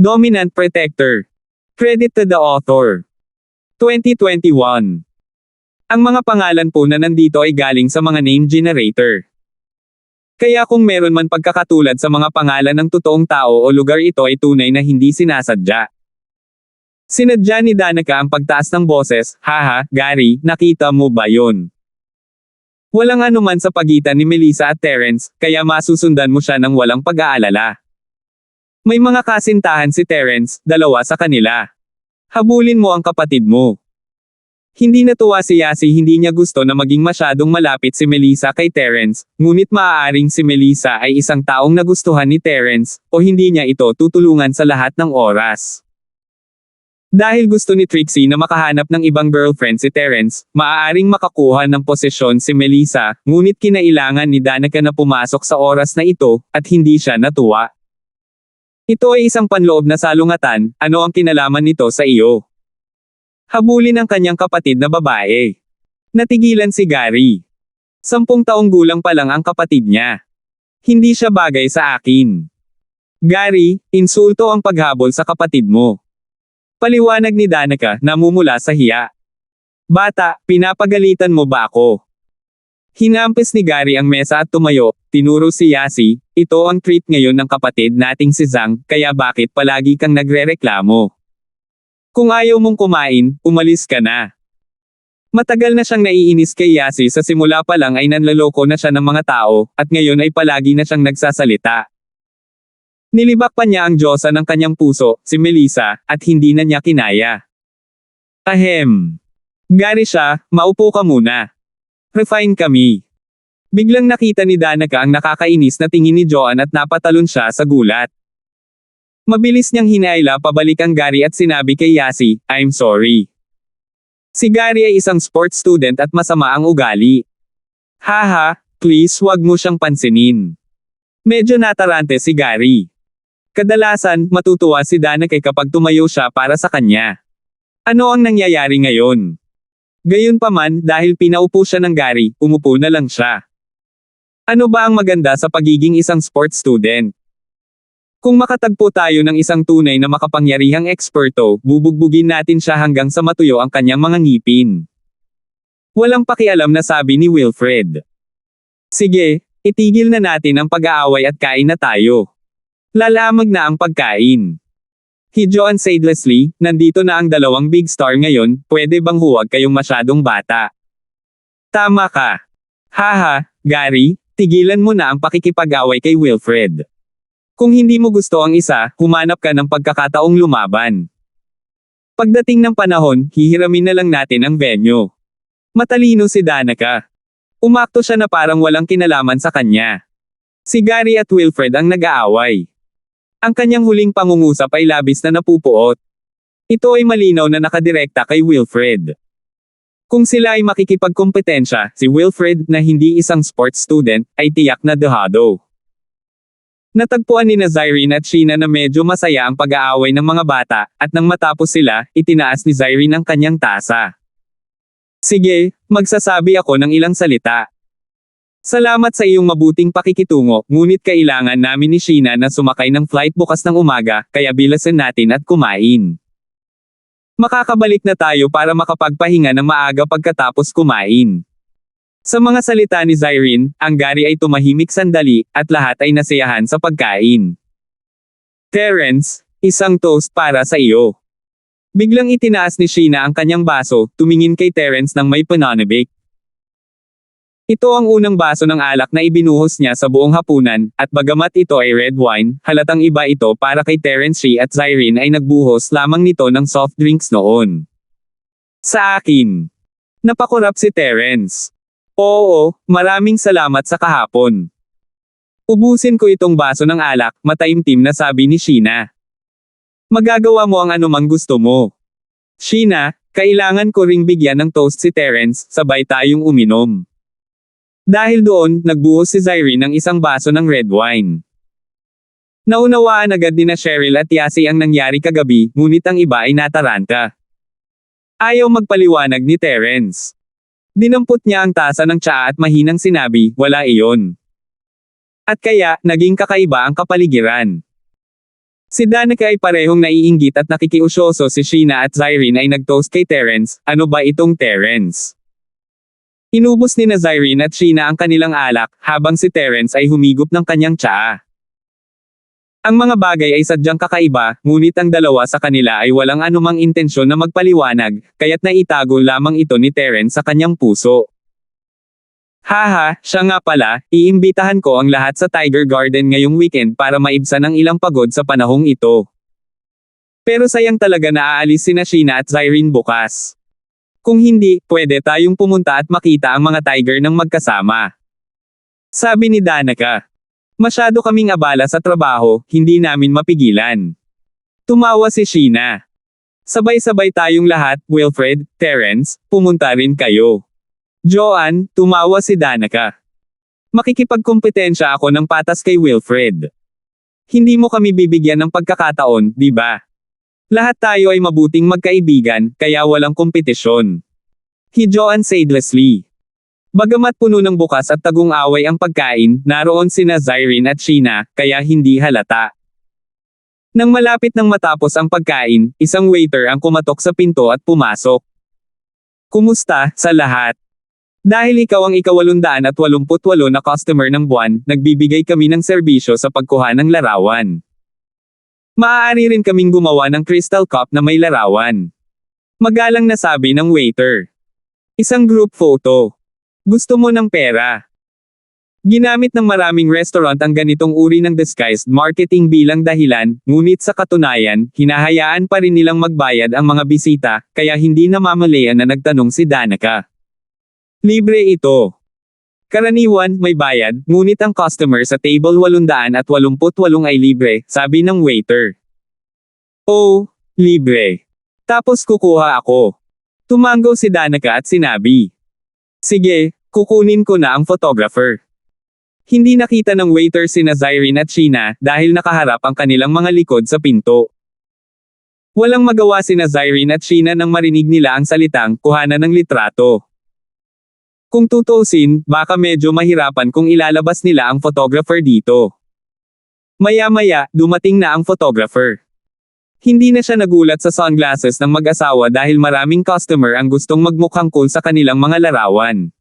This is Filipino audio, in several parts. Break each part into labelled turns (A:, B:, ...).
A: Dominant Protector. Credit to the author. 2021. Ang mga pangalan po na nandito ay galing sa mga name generator. Kaya kung meron man pagkakatulad sa mga pangalan ng totoong tao o lugar, ito ay tunay na hindi sinasadya. Sinadya ni Danica ang pagtaas ng boses. Haha, Gary, nakita mo ba yon? Walang anuman sa pagitan ni Melissa at Terrence, kaya masusundan mo siya ng walang pag-aalala. May mga kasintahan si Terrence, 2 sa kanila. Habulin mo ang kapatid mo. Hindi natuwa si Yasi, hindi niya gusto na maging masyadong malapit si Melissa kay Terrence, ngunit maaaring si Melissa ay isang taong nagustuhan ni Terrence, o hindi niya ito tutulungan sa lahat ng oras. Dahil gusto ni Trixie na makahanap ng ibang girlfriend si Terrence, maaaring makakuha ng posisyon si Melissa, ngunit kinailangan ni Danica na pumasok sa oras na ito, at hindi siya natuwa. Ito ay isang panloob na salungatan, ano ang kinalaman nito sa iyo? Habulin ang kanyang kapatid na babae. Natigilan si Gary. 10 taong gulang pa lang ang kapatid niya. Hindi siya bagay sa akin. Gary, insulto ang paghabol sa kapatid mo. Paliwanag ni Danica, namumula sa hiya. Bata, pinapagalitan mo ba ako? Hinampis ni Gary ang mesa at tumayo, tinuro si Yasi, ito ang treat ngayon ng kapatid nating si Zhang, kaya bakit palagi kang nagrereklamo? Kung ayaw mong kumain, umalis ka na. Matagal na siyang naiinis kay Yasi, sa simula pa lang ay nanloloko na siya ng mga tao, at ngayon ay palagi na siyang nagsasalita. Nilibak pa niya ang Diyosa ng kanyang puso, si Melissa, at hindi na niya kinaya. Ahem. Gary siya, maupo ka muna. Refine kami. Biglang nakita ni Danica ang nakakainis na tingin ni Joanne at napatalon siya sa gulat. Mabilis niyang hinaila pabalik ang Gary at sinabi kay Yasi, I'm sorry. Si Gary ay isang sports student at masama ang ugali. Haha, please wag mo siyang pansinin. Medyo natarante si Gary. Kadalasan, matutuwa si Danica kapag tumayo siya para sa kanya. Ano ang nangyayari ngayon? Gayunpaman, dahil pinaupo siya ng Gary, umupo na lang siya. Ano ba ang maganda sa pagiging isang sports student? Kung makatagpo tayo ng isang tunay na makapangyarihang eksperto, bubugbugin natin siya hanggang sa matuyo ang kanyang mga ngipin. Walang pakialam na sabi ni Wilfred. Sige, itigil na natin ang pag-aaway at kain na tayo. Lalamag na ang pagkain. He Joanne said Leslie, nandito na ang 2 big star ngayon, pwede bang huwag kayong masyadong bata? Tama ka. Haha, Gary, tigilan mo na ang pakikipag-away kay Wilfred. Kung hindi mo gusto ang isa, humanap ka ng pagkakataong lumaban. Pagdating ng panahon, hihiramin na lang natin ang venue. Matalino si Danica. Umakto siya na parang walang kinalaman sa kanya. Si Gary at Wilfred ang nag-aaway. Ang kanyang huling pangungusap ay labis na napupuot. Ito ay malinaw na nakadirekta kay Wilfred. Kung sila ay makikipagkompetensya, si Wilfred, na hindi isang sports student, ay tiyak na dehado. Natagpuan ni Zyrene at Sheena na medyo masaya ang pag-aaway ng mga bata, at nang matapos sila, itinaas ni Zyrene ang kanyang tasa. Sige, magsasabi ako ng ilang salita. Salamat sa iyong mabuting pakikitungo, ngunit kailangan namin ni Sheena na sumakay ng flight bukas ng umaga, kaya bilasan natin at kumain. Makakabalik na tayo para makapagpahinga ng maaga pagkatapos kumain. Sa mga salita ni Zyrene, ang Gary ay tumahimik sandali, at lahat ay nasiyahan sa pagkain. Terrence, isang toast para sa iyo. Biglang itinaas ni Sheena ang kanyang baso, tumingin kay Terrence ng may pananabik. Ito ang unang baso ng alak na ibinuhos niya sa buong hapunan, at bagamat ito ay red wine, halatang iba ito para kay Terrence. She at Zyrene ay nagbuhos lamang nito ng soft drinks noon. Sa akin. Napakurap si Terrence. Oo, maraming salamat sa kahapon. Ubusin ko itong baso ng alak, mataimtim na sabi ni Sheena. Magagawa mo ang anumang gusto mo. Sheena, kailangan ko ring bigyan ng toast si Terrence, sabay tayong uminom. Dahil doon, nagbuhos si Zyrene ng isang baso ng red wine. Naunawaan agad ni Cheryl at Yasi ang nangyari kagabi, ngunit ang iba ay nataranta. Ayaw magpaliwanag ni Terrence. Dinampot niya ang tasa ng tsaa at mahinang sinabi, wala iyon. At kaya, naging kakaiba ang kapaligiran. Si Danica ay parehong naiinggit at nakikiusyoso. Si Sheena at Zyrene ay nag-toast kay Terence. Ano ba itong Terence? Inubos ni na Zyrene at Sheena ang kanilang alak, habang si Terence ay humigop ng kanyang tsaa. Ang mga bagay ay sadyang kakaiba, ngunit ang dalawa sa kanila ay walang anumang intensyon na magpaliwanag, kaya't naitago lamang ito ni Terence sa kanyang puso. Haha, siya nga pala, iimbitahan ko ang lahat sa Tiger Garden ngayong weekend para maibsan ang ilang pagod sa panahong ito. Pero sayang talaga na aalis sina Sheena at Zyrene bukas. Kung hindi, pwede tayong pumunta at makita ang mga tiger ng magkasama. Sabi ni Danica. Masyado kaming abala sa trabaho, hindi namin mapigilan. Tumawa si Sheena. Sabay-sabay tayong lahat, Wilfred, Terence, pumunta rin kayo. Joanne, tumawa si Danica. Makikipagkompetensya ako ng patas kay Wilfred. Hindi mo kami bibigyan ng pagkakataon, di ba? Lahat tayo ay mabuting magkaibigan, kaya walang kompetisyon. Joanne said Leslie. Bagamat puno ng bukas at tagong away ang pagkain, naroon sina Zyrene at Sheena, kaya hindi halata. Nang malapit nang matapos ang pagkain, isang waiter ang kumatok sa pinto at pumasok. Kumusta, sa lahat? Dahil ikaw ang ika-888 na customer ng buwan, nagbibigay kami ng serbisyo sa pagkuha ng larawan. Maaari rin kaming gumawa ng crystal cup na may larawan. Magalang na sabi ng waiter. Isang group photo. Gusto mo ng pera? Ginamit ng maraming restaurant ang ganitong uri ng disguised marketing bilang dahilan, ngunit sa katunayan, hinahayaan pa rin nilang magbayad ang mga bisita, kaya hindi namamalayan na nagtanong si Danica. Libre ito. Karaniwan, may bayad, ngunit ang customer sa table 888 ay libre, sabi ng waiter. Oh, libre. Tapos kukuha ako. Tumango si Danica at sinabi. Sige, kukunin ko na ang photographer. Hindi nakita ng waiter sina Zyrene at Sheena dahil nakaharap ang kanilang mga likod sa pinto. Walang magawa sina Zyrene at Sheena nang marinig nila ang salitang kuhanan ng litrato. Kung tutuusin, baka medyo mahirapan kung ilalabas nila ang photographer dito. Maya-maya, dumating na ang photographer. Hindi na siya nagulat sa sunglasses ng mag-asawa dahil maraming customer ang gustong magmukhang cool sa kanilang mga larawan.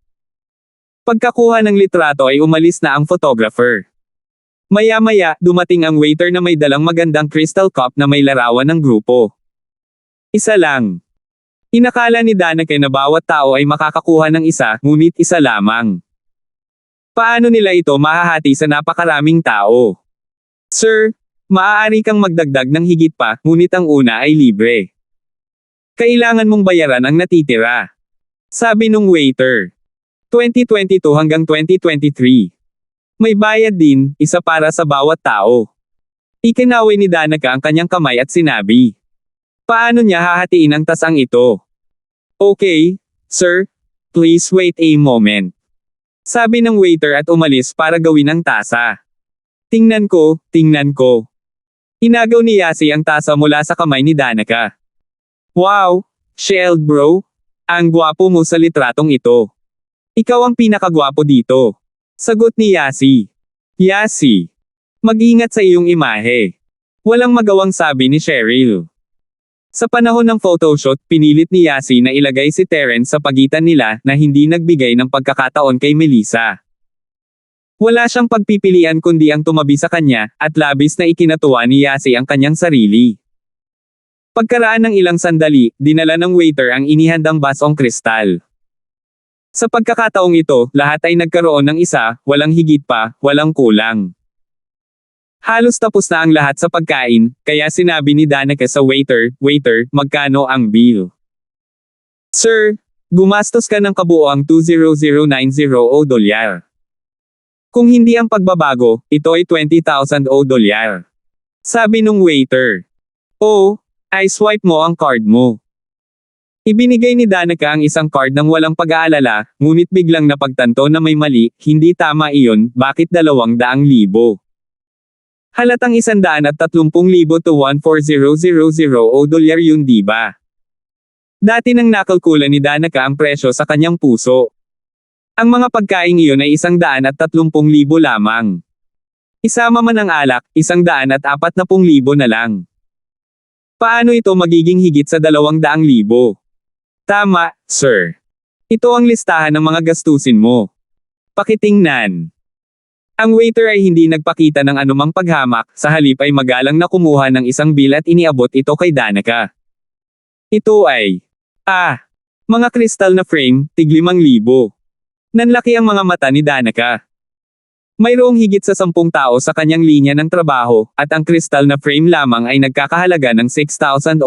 A: Pagkakuha ng litrato ay umalis na ang photographer. Maya-maya, dumating ang waiter na may dalang magandang crystal cup na may larawan ng grupo. Isa lang. Inakala ni Danica na bawat tao ay makakakuha ng isa, ngunit isa lamang. Paano nila ito mahahati sa napakaraming tao? Sir, maaari kang magdagdag ng higit pa, ngunit ang una ay libre. Kailangan mong bayaran ang natitira. Sabi nung waiter. 2022 hanggang 2023. May bayad din, isa para sa bawat tao. Ikinaway ni Danica ang kanyang kamay at sinabi. Paano niya hahatiin ang tasang ito? Okay, sir. Please wait a moment. Sabi ng waiter at umalis para gawin ang tasa. Tingnan ko, tingnan ko. Inagaw ni Yasi ang tasa mula sa kamay ni Danica. Wow, Shield bro. Ang gwapo mo sa litratong ito. Ikaw ang pinakagwapo dito. Sagot ni Yasi. Yasi. Mag-ingat sa iyong imahe. Walang magawang sabi ni Cheryl. Sa panahon ng photoshoot, pinilit ni Yasi na ilagay si Terence sa pagitan nila na hindi nagbigay ng pagkakataon kay Melissa. Wala siyang pagpipilian kundi ang tumabi sa kanya, at labis na ikinatuwa ni Yasi ang kanyang sarili. Pagkaraan ng ilang sandali, dinala ng waiter ang inihandang basong kristal. Sa pagkakataong ito, lahat ay nagkaroon ng isa, walang higit pa, walang kulang. Halos tapos na ang lahat sa pagkain, kaya sinabi ni Danica sa waiter, waiter, magkano ang bill? Sir, gumastos ka ng kabuoang $200,900. Kung hindi ang pagbabago, ito ay $20,000. Sabi nung waiter. Oh, ay swipe mo ang card mo. Ibinigay ni Danica ang isang card ng walang pag-aalala, ngunit biglang napagtanto na may mali, hindi tama iyon, bakit $200,000? Halatang $130,000 to $14,000 yun diba? Dati nang nakalkula ni Danica ang presyo sa kanyang puso. Ang mga pagkaing iyon ay $130,000 lamang. Isama man ang alak, 140,000 na lang. Paano ito magiging higit sa 200,000? Tama, sir. Ito ang listahan ng mga gastusin mo. Pakitingnan. Ang waiter ay hindi nagpakita ng anumang paghamak, sa halip ay magalang na kumuha ng isang bill at iniabot ito kay Danica. Ito ay, mga kristal na frame, tig 5,000. Nanlaki ang mga mata ni Danica. Mayroong higit sa 10 tao sa kanyang linya ng trabaho, at ang kristal na frame lamang ay nagkakahalaga ng $6,000.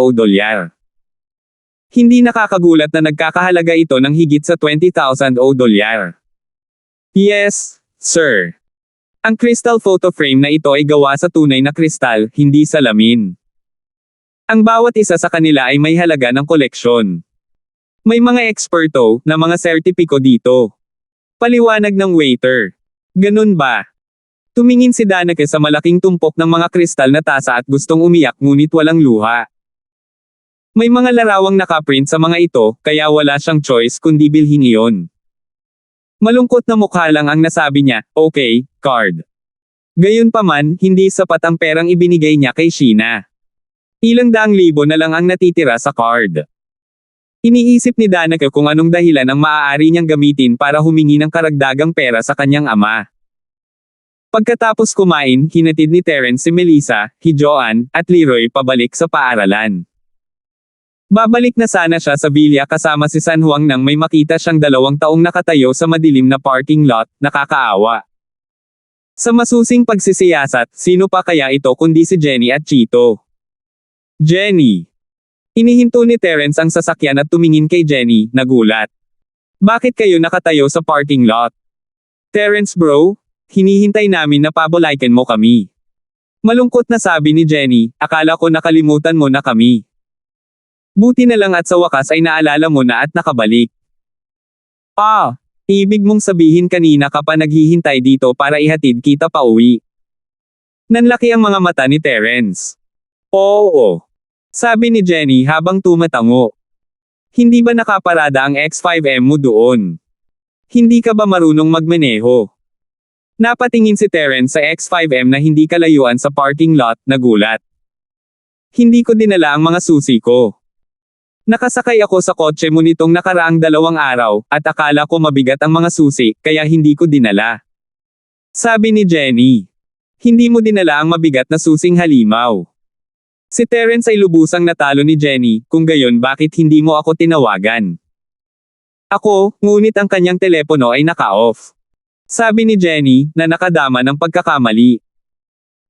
A: Hindi nakakagulat na nagkakahalaga ito ng higit sa $20,000. Yes, sir. Ang crystal photo frame na ito ay gawa sa tunay na kristal, hindi salamin. Ang bawat isa sa kanila ay may halaga ng koleksyon. May mga eksperto na mga sertipiko dito. Paliwanag ng waiter. Ganun ba? Tumingin si Danica sa malaking tumpok ng mga kristal na tasa at gustong umiyak ngunit walang luha. May mga larawang nakaprint sa mga ito, kaya wala siyang choice kundi bilhin iyon. Malungkot na mukha lang ang nasabi niya, okay, card. Gayunpaman, hindi sapat ang perang ibinigay niya kay Sheena. Ilang daang libo na lang ang natitira sa card. Iniisip ni Danica kung anong dahilan ang maaari niyang gamitin para humingi ng karagdagang pera sa kanyang ama. Pagkatapos kumain, hinatid ni Terence si Melissa, Joanne, at Leroy pabalik sa paaralan. Babalik na sana siya sa Villa kasama si San Juan nang may makita siyang 2 taong nakatayo sa madilim na parking lot, nakakaawa. Sa masusing pagsisiyasat, sino pa kaya ito kundi si Jenny at Chito? Jenny. Inihinto ni Terence ang sasakyan at tumingin kay Jenny, nagulat. Bakit kayo nakatayo sa parking lot? Terence bro, hinihintay namin na pabolaikin mo kami. Malungkot na sabi ni Jenny, akala ko nakalimutan mo na kami. Buti na lang at sa wakas ay naalala mo na at nakabalik. Ibig mong sabihin kanina ka pa naghihintay dito para ihatid kita pa uwi. Nanlaki ang mga mata ni Terence. Oo. Sabi ni Jenny habang tumatango. Hindi ba nakaparada ang X5M mo doon? Hindi ka ba marunong magmaneho? Napatingin si Terence sa X5M na hindi kalayuan sa parking lot, nagulat. Hindi ko dinala ang mga susi ko. Nakasakay ako sa kotse mo nitong nakaraang 2 araw, at akala ko mabigat ang mga susi, kaya hindi ko dinala. Sabi ni Jenny. Hindi mo dinala ang mabigat na susing halimaw. Si Terence ay lubusang natalo ni Jenny, kung gayon bakit hindi mo ako tinawagan? Ako, ngunit ang kanyang telepono ay naka-off. Sabi ni Jenny, na nakadama ng pagkakamali.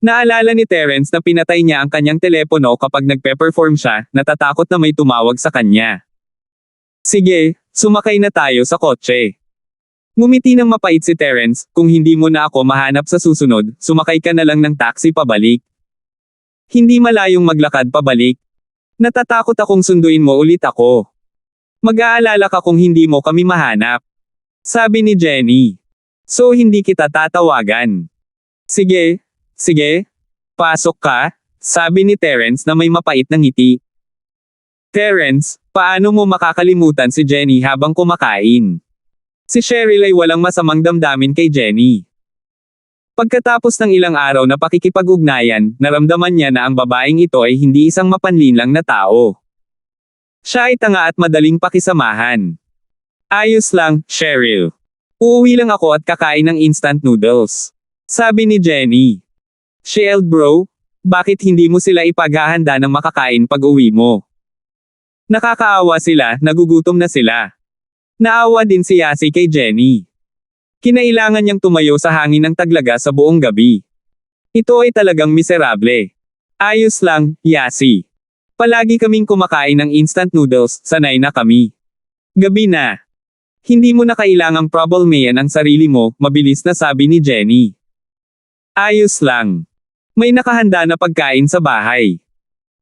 A: Naalala ni Terence na pinatay niya ang kanyang telepono kapag nagpe-perform siya, natatakot na may tumawag sa kanya. Sige, sumakay na tayo sa kotse. Ngumiti ng mapait si Terence, kung hindi mo na ako mahanap sa susunod, sumakay ka na lang ng taxi pabalik. Hindi malayong maglakad pabalik. Natatakot akong sunduin mo ulit ako. Mag-aalala ka kung hindi mo kami mahanap. Sabi ni Jenny. So hindi kita tatawagan. Sige, pasok ka, sabi ni Terence na may mapait na ngiti. Terence, paano mo makakalimutan si Jenny habang kumakain? Si Cheryl ay walang masamang damdamin kay Jenny. Pagkatapos ng ilang araw na pakikipag-ugnayan, naramdaman niya na ang babaeng ito ay hindi isang mapanlinlang na tao. Siya ay tanga at madaling pakisamahan. Ayos lang, Cheryl. Uuwi lang ako at kakain ng instant noodles. Sabi ni Jenny. Shield bro, bakit hindi mo sila ipaghahanda ng makakain pag uwi mo? Nakakaawa sila, nagugutom na sila. Naawa din si Yasi kay Jenny. Kinailangan niyang tumayo sa hangin ng taglaga sa buong gabi. Ito ay talagang miserable. Ayos lang, Yasi. Palagi kaming kumakain ng instant noodles, sanay na kami. Gabi na. Hindi mo na kailangang problemayan ang sarili mo, mabilis na sabi ni Jenny. Ayos lang. May nakahanda na pagkain sa bahay.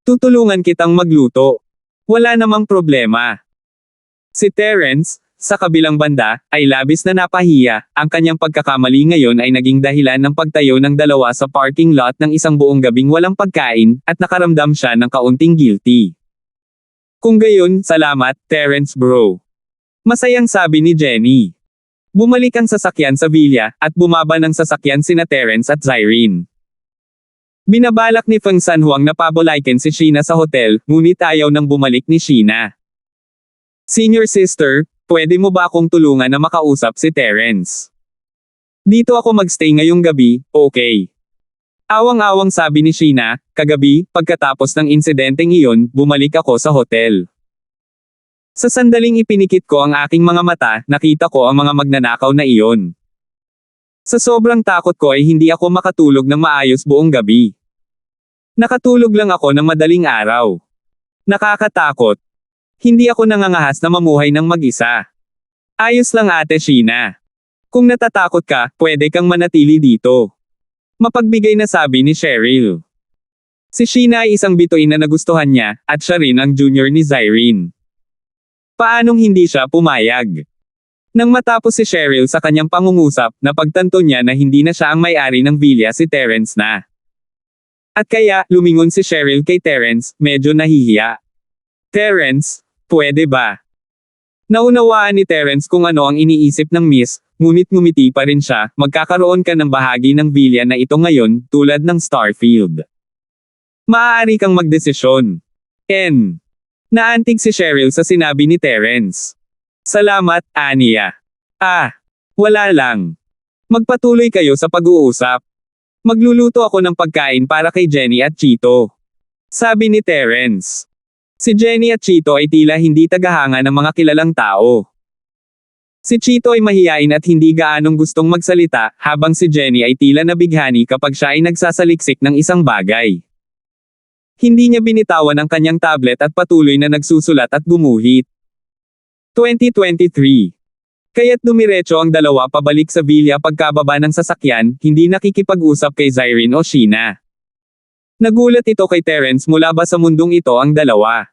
A: Tutulungan kitang magluto. Wala namang problema. Si Terence, sa kabilang banda, ay labis na napahiya, ang kanyang pagkakamali ngayon ay naging dahilan ng pagtayo ng 2 sa parking lot ng isang buong gabing walang pagkain, at nakaramdam siya ng kaunting guilty. Kung gayon, salamat, Terence bro. Masayang sabi ni Jenny. Bumalik ang sasakyan sa villa, at bumaba ng sasakyan sina Terence at Zyrene. Binabalak ni Feng San Huang na pabalikin si Sheena sa hotel, ngunit ayaw nang bumalik ni Sheena. Senior sister, pwede mo ba akong tulungan na makausap si Terence? Dito ako magstay ngayong gabi, okay? Awang-awang sabi ni Sheena, kagabi, pagkatapos ng insidenteng iyon, bumalik ako sa hotel. Sa sandaling ipinikit ko ang aking mga mata, nakita ko ang mga magnanakaw na iyon. Sa sobrang takot ko ay hindi ako makatulog ng maayos buong gabi. Nakatulog lang ako ng madaling araw. Nakakatakot. Hindi ako nangangahas na mamuhay ng mag-isa. Ayos lang Ate Sheena. Kung natatakot ka, pwede kang manatili dito. Mapagbigay na sabi ni Cheryl. Si Sheena ay isang bituin na nagustuhan niya, at siya rin ang junior ni Zyrene. Paanong hindi siya pumayag? Nang matapos si Cheryl sa kanyang pangungusap, napagtanto niya na hindi na siya ang may-ari ng villa, si Terence na. At kaya, lumingon si Cheryl kay Terence, medyo nahihiya. Terence, pwede ba? Naunawaan ni Terence kung ano ang iniisip ng Miss, ngunit ngumiti pa rin siya, magkakaroon ka ng bahagi ng villa na ito ngayon, tulad ng Starfield. Maaari kang magdesisyon. Naantig si Cheryl sa sinabi ni Terence. Salamat, Anya. Wala lang. Magpatuloy kayo sa pag-uusap. Magluluto ako ng pagkain para kay Jenny at Chito. Sabi ni Terence. Si Jenny at Chito ay tila hindi tagahanga ng mga kilalang tao. Si Chito ay mahiyain at hindi gaanong gustong magsalita, habang si Jenny ay tila nabighani kapag siya ay nagsasaliksik ng isang bagay. Hindi niya binitawan ang kanyang tablet at patuloy na nagsusulat at gumuhit. 2023. Kaya't dumiretso ang dalawa pabalik sa villa pagkababa ng sasakyan, hindi nakikipag-usap kay Zyrene o Sheena. Nagulat ito kay Terence mula ba sa mundong ito ang dalawa.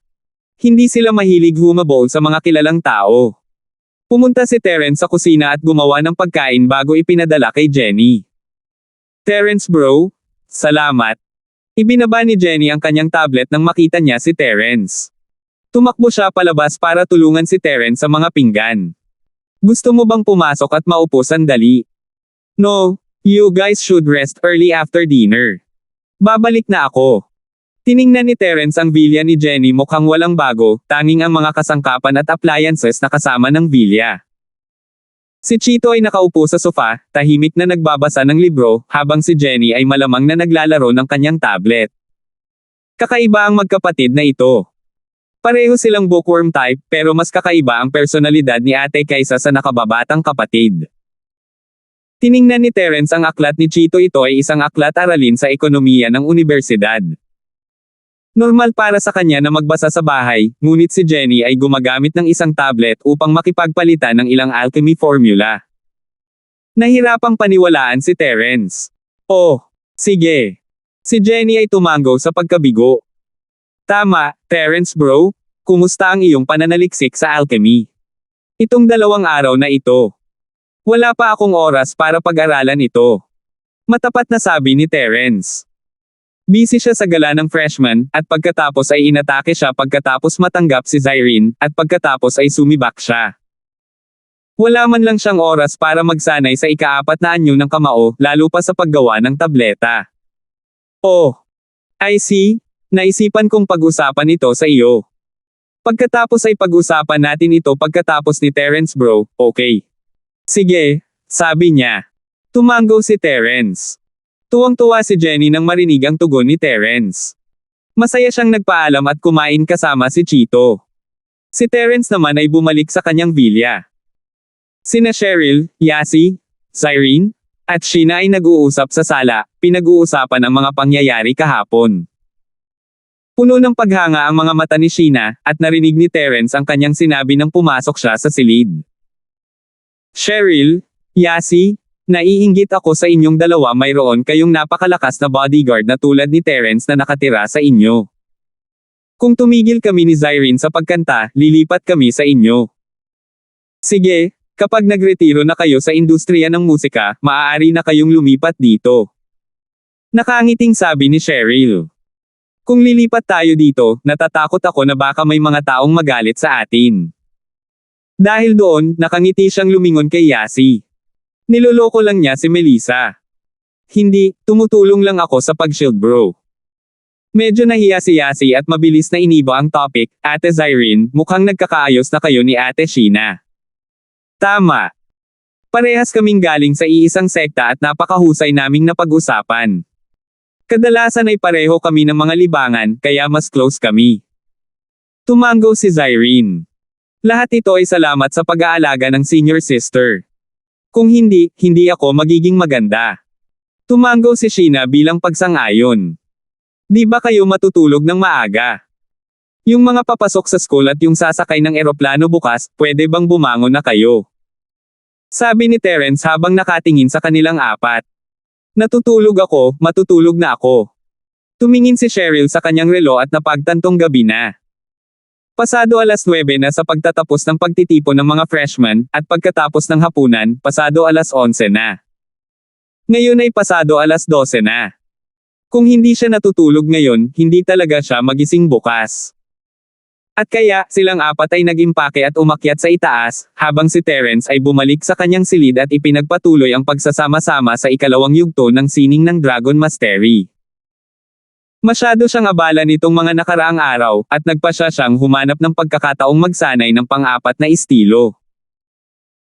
A: Hindi sila mahilig humabol sa mga kilalang tao. Pumunta si Terence sa kusina at gumawa ng pagkain bago ipinadala kay Jenny. Terence bro, salamat. Ibinaba ni Jenny ang kanyang tablet nang makita niya si Terence. Tumakbo siya palabas para tulungan si Terence sa mga pinggan. Gusto mo bang pumasok at maupo sandali? No, you guys should rest early after dinner. Babalik na ako. Tiningnan ni Terence ang villa ni Jenny, mukhang walang bago, tanging ang mga kasangkapan at appliances na kasama ng villa. Si Chito ay nakaupo sa sofa, tahimik na nagbabasa ng libro, habang si Jenny ay malamang na naglalaro ng kanyang tablet. Kakaiba ang magkapatid na ito. Pareho silang bookworm type, pero mas kakaiba ang personalidad ni ate kaysa sa nakababatang kapatid. Tiningnan ni Terence ang aklat ni Chito, ito ay isang aklat-aralin sa ekonomiya ng universidad. Normal para sa kanya na magbasa sa bahay, ngunit si Jenny ay gumagamit ng isang tablet upang makipagpalitan ng ilang alchemy formula. Nahirapang paniwalaan si Terence. Oh, sige. Si Jenny ay tumango sa pagkabigo. Tama, Terence bro, kumusta ang iyong pananaliksik sa alchemy? Itong 2 araw na ito. Wala pa akong oras para pag-aralan ito. Matapat na sabi ni Terence. Busy siya sa gala ng freshman, at pagkatapos ay inatake siya pagkatapos matanggap si Zyrene, at pagkatapos ay sumibak siya. Wala man lang siyang oras para magsanay sa ika-4 na anyo ng kamao, lalo pa sa paggawa ng tableta. Oh, I see. Naisipan kong pag-usapan ito sa iyo. Pagkatapos ay pag-usapan natin ito pagkatapos ni Terence bro, okay? Sige, sabi niya. Tumango si Terence. Tuwang-tuwa si Jenny nang marinig ang tugon ni Terence. Masaya siyang nagpaalam at kumain kasama si Chito. Si Terence naman ay bumalik sa kanyang villa. Sina Cheryl, Yasi, Zyrene, at Sheena ay nag-uusap sa sala, pinag-uusapan ang mga pangyayari kahapon. Puno ng paghanga ang mga mata ni Sheena, at narinig ni Terence ang kanyang sinabi nang pumasok siya sa silid. Cheryl, Yasi, naiinggit ako sa inyong dalawa, mayroon kayong napakalakas na bodyguard na tulad ni Terence na nakatira sa inyo. Kung tumigil kami ni Zyrene sa pagkanta, lilipat kami sa inyo. Sige, kapag nagretiro na kayo sa industriya ng musika, maaari na kayong lumipat dito. Nakangiting sabi ni Cheryl. Kung lilipat tayo dito, natatakot ako na baka may mga taong magalit sa atin. Dahil doon, nakangiti siyang lumingon kay Yasi. Niloloko lang niya si Melissa. Hindi, tumutulong lang ako sa pag-shield bro. Medyo nahiya si Yasi at mabilis na iniba ang topic. Ate Zyrene, mukhang nagkakaayos na kayo ni Ate Sheena. Tama. Parehas kaming galing sa iisang sekta at napakahusay naming napag-usapan. Kadalasan ay pareho kami ng mga libangan, kaya mas close kami. Tumango si Zyrene. Lahat ito ay salamat sa pag-aalaga ng senior sister. Kung hindi, hindi ako magiging maganda. Tumango si Sheena bilang pagsang-ayon. Di ba kayo matutulog ng maaga? Yung mga papasok sa school at yung sasakay ng eroplano bukas, pwede bang bumangon na kayo? Sabi ni Terence habang nakatingin sa kanilang apat. Natutulog ako, matutulog na ako. Tumingin si Cheryl sa kanyang relo at napagtantong gabi na. Pasado 9:00 na sa pagtatapos ng pagtitipon ng mga freshmen, at pagkatapos ng hapunan, pasado 11:00 na. Ngayon ay pasado 12:00 na. Kung hindi siya natutulog ngayon, hindi talaga siya magising bukas. At kaya, silang apat ay nag-impake at umakyat sa itaas, habang si Terence ay bumalik sa kanyang silid at ipinagpatuloy ang pagsasama-sama sa ikalawang yugto ng sining ng Dragon Mastery. Masyado siyang abala nitong mga nakaraang araw, at nagpasya siyang humanap ng pagkakataong magsanay ng pang-apat na estilo.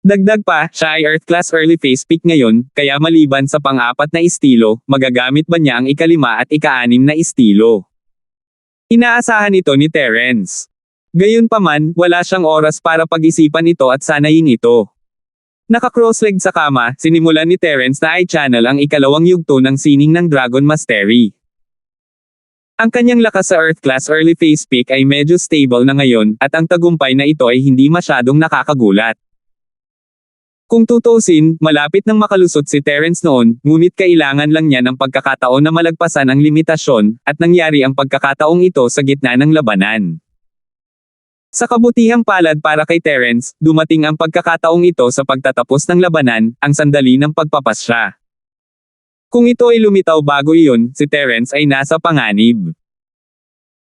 A: Dagdag pa, siya ay Earth Class Early Phase Peak ngayon, kaya maliban sa pang-apat na estilo, magagamit ba niya ang ika-5 at ika-6 na estilo? Inaasahan ito ni Terence. Gayunpaman, wala siyang oras para pag-isipan ito at sanayin ito. Naka-cross-legged sa kama, sinimulan ni Terence na i-channel ang ikalawang yugto ng sining ng Dragon Mastery. Ang kanyang lakas sa Earth Class Early Phase Peak ay medyo stable na ngayon, at ang tagumpay na ito ay hindi masyadong nakakagulat. Kung tutuusin, malapit nang makalusot si Terence noon, ngunit kailangan lang niya ng pagkakataon na malagpasan ang limitasyon, at nangyari ang pagkakataong ito sa gitna ng labanan. Sa kabutihang palad para kay Terence, dumating ang pagkakataong ito sa pagtatapos ng labanan, ang sandali ng pagpapasya. Kung ito ay lumitaw bago iyon, si Terence ay nasa panganib.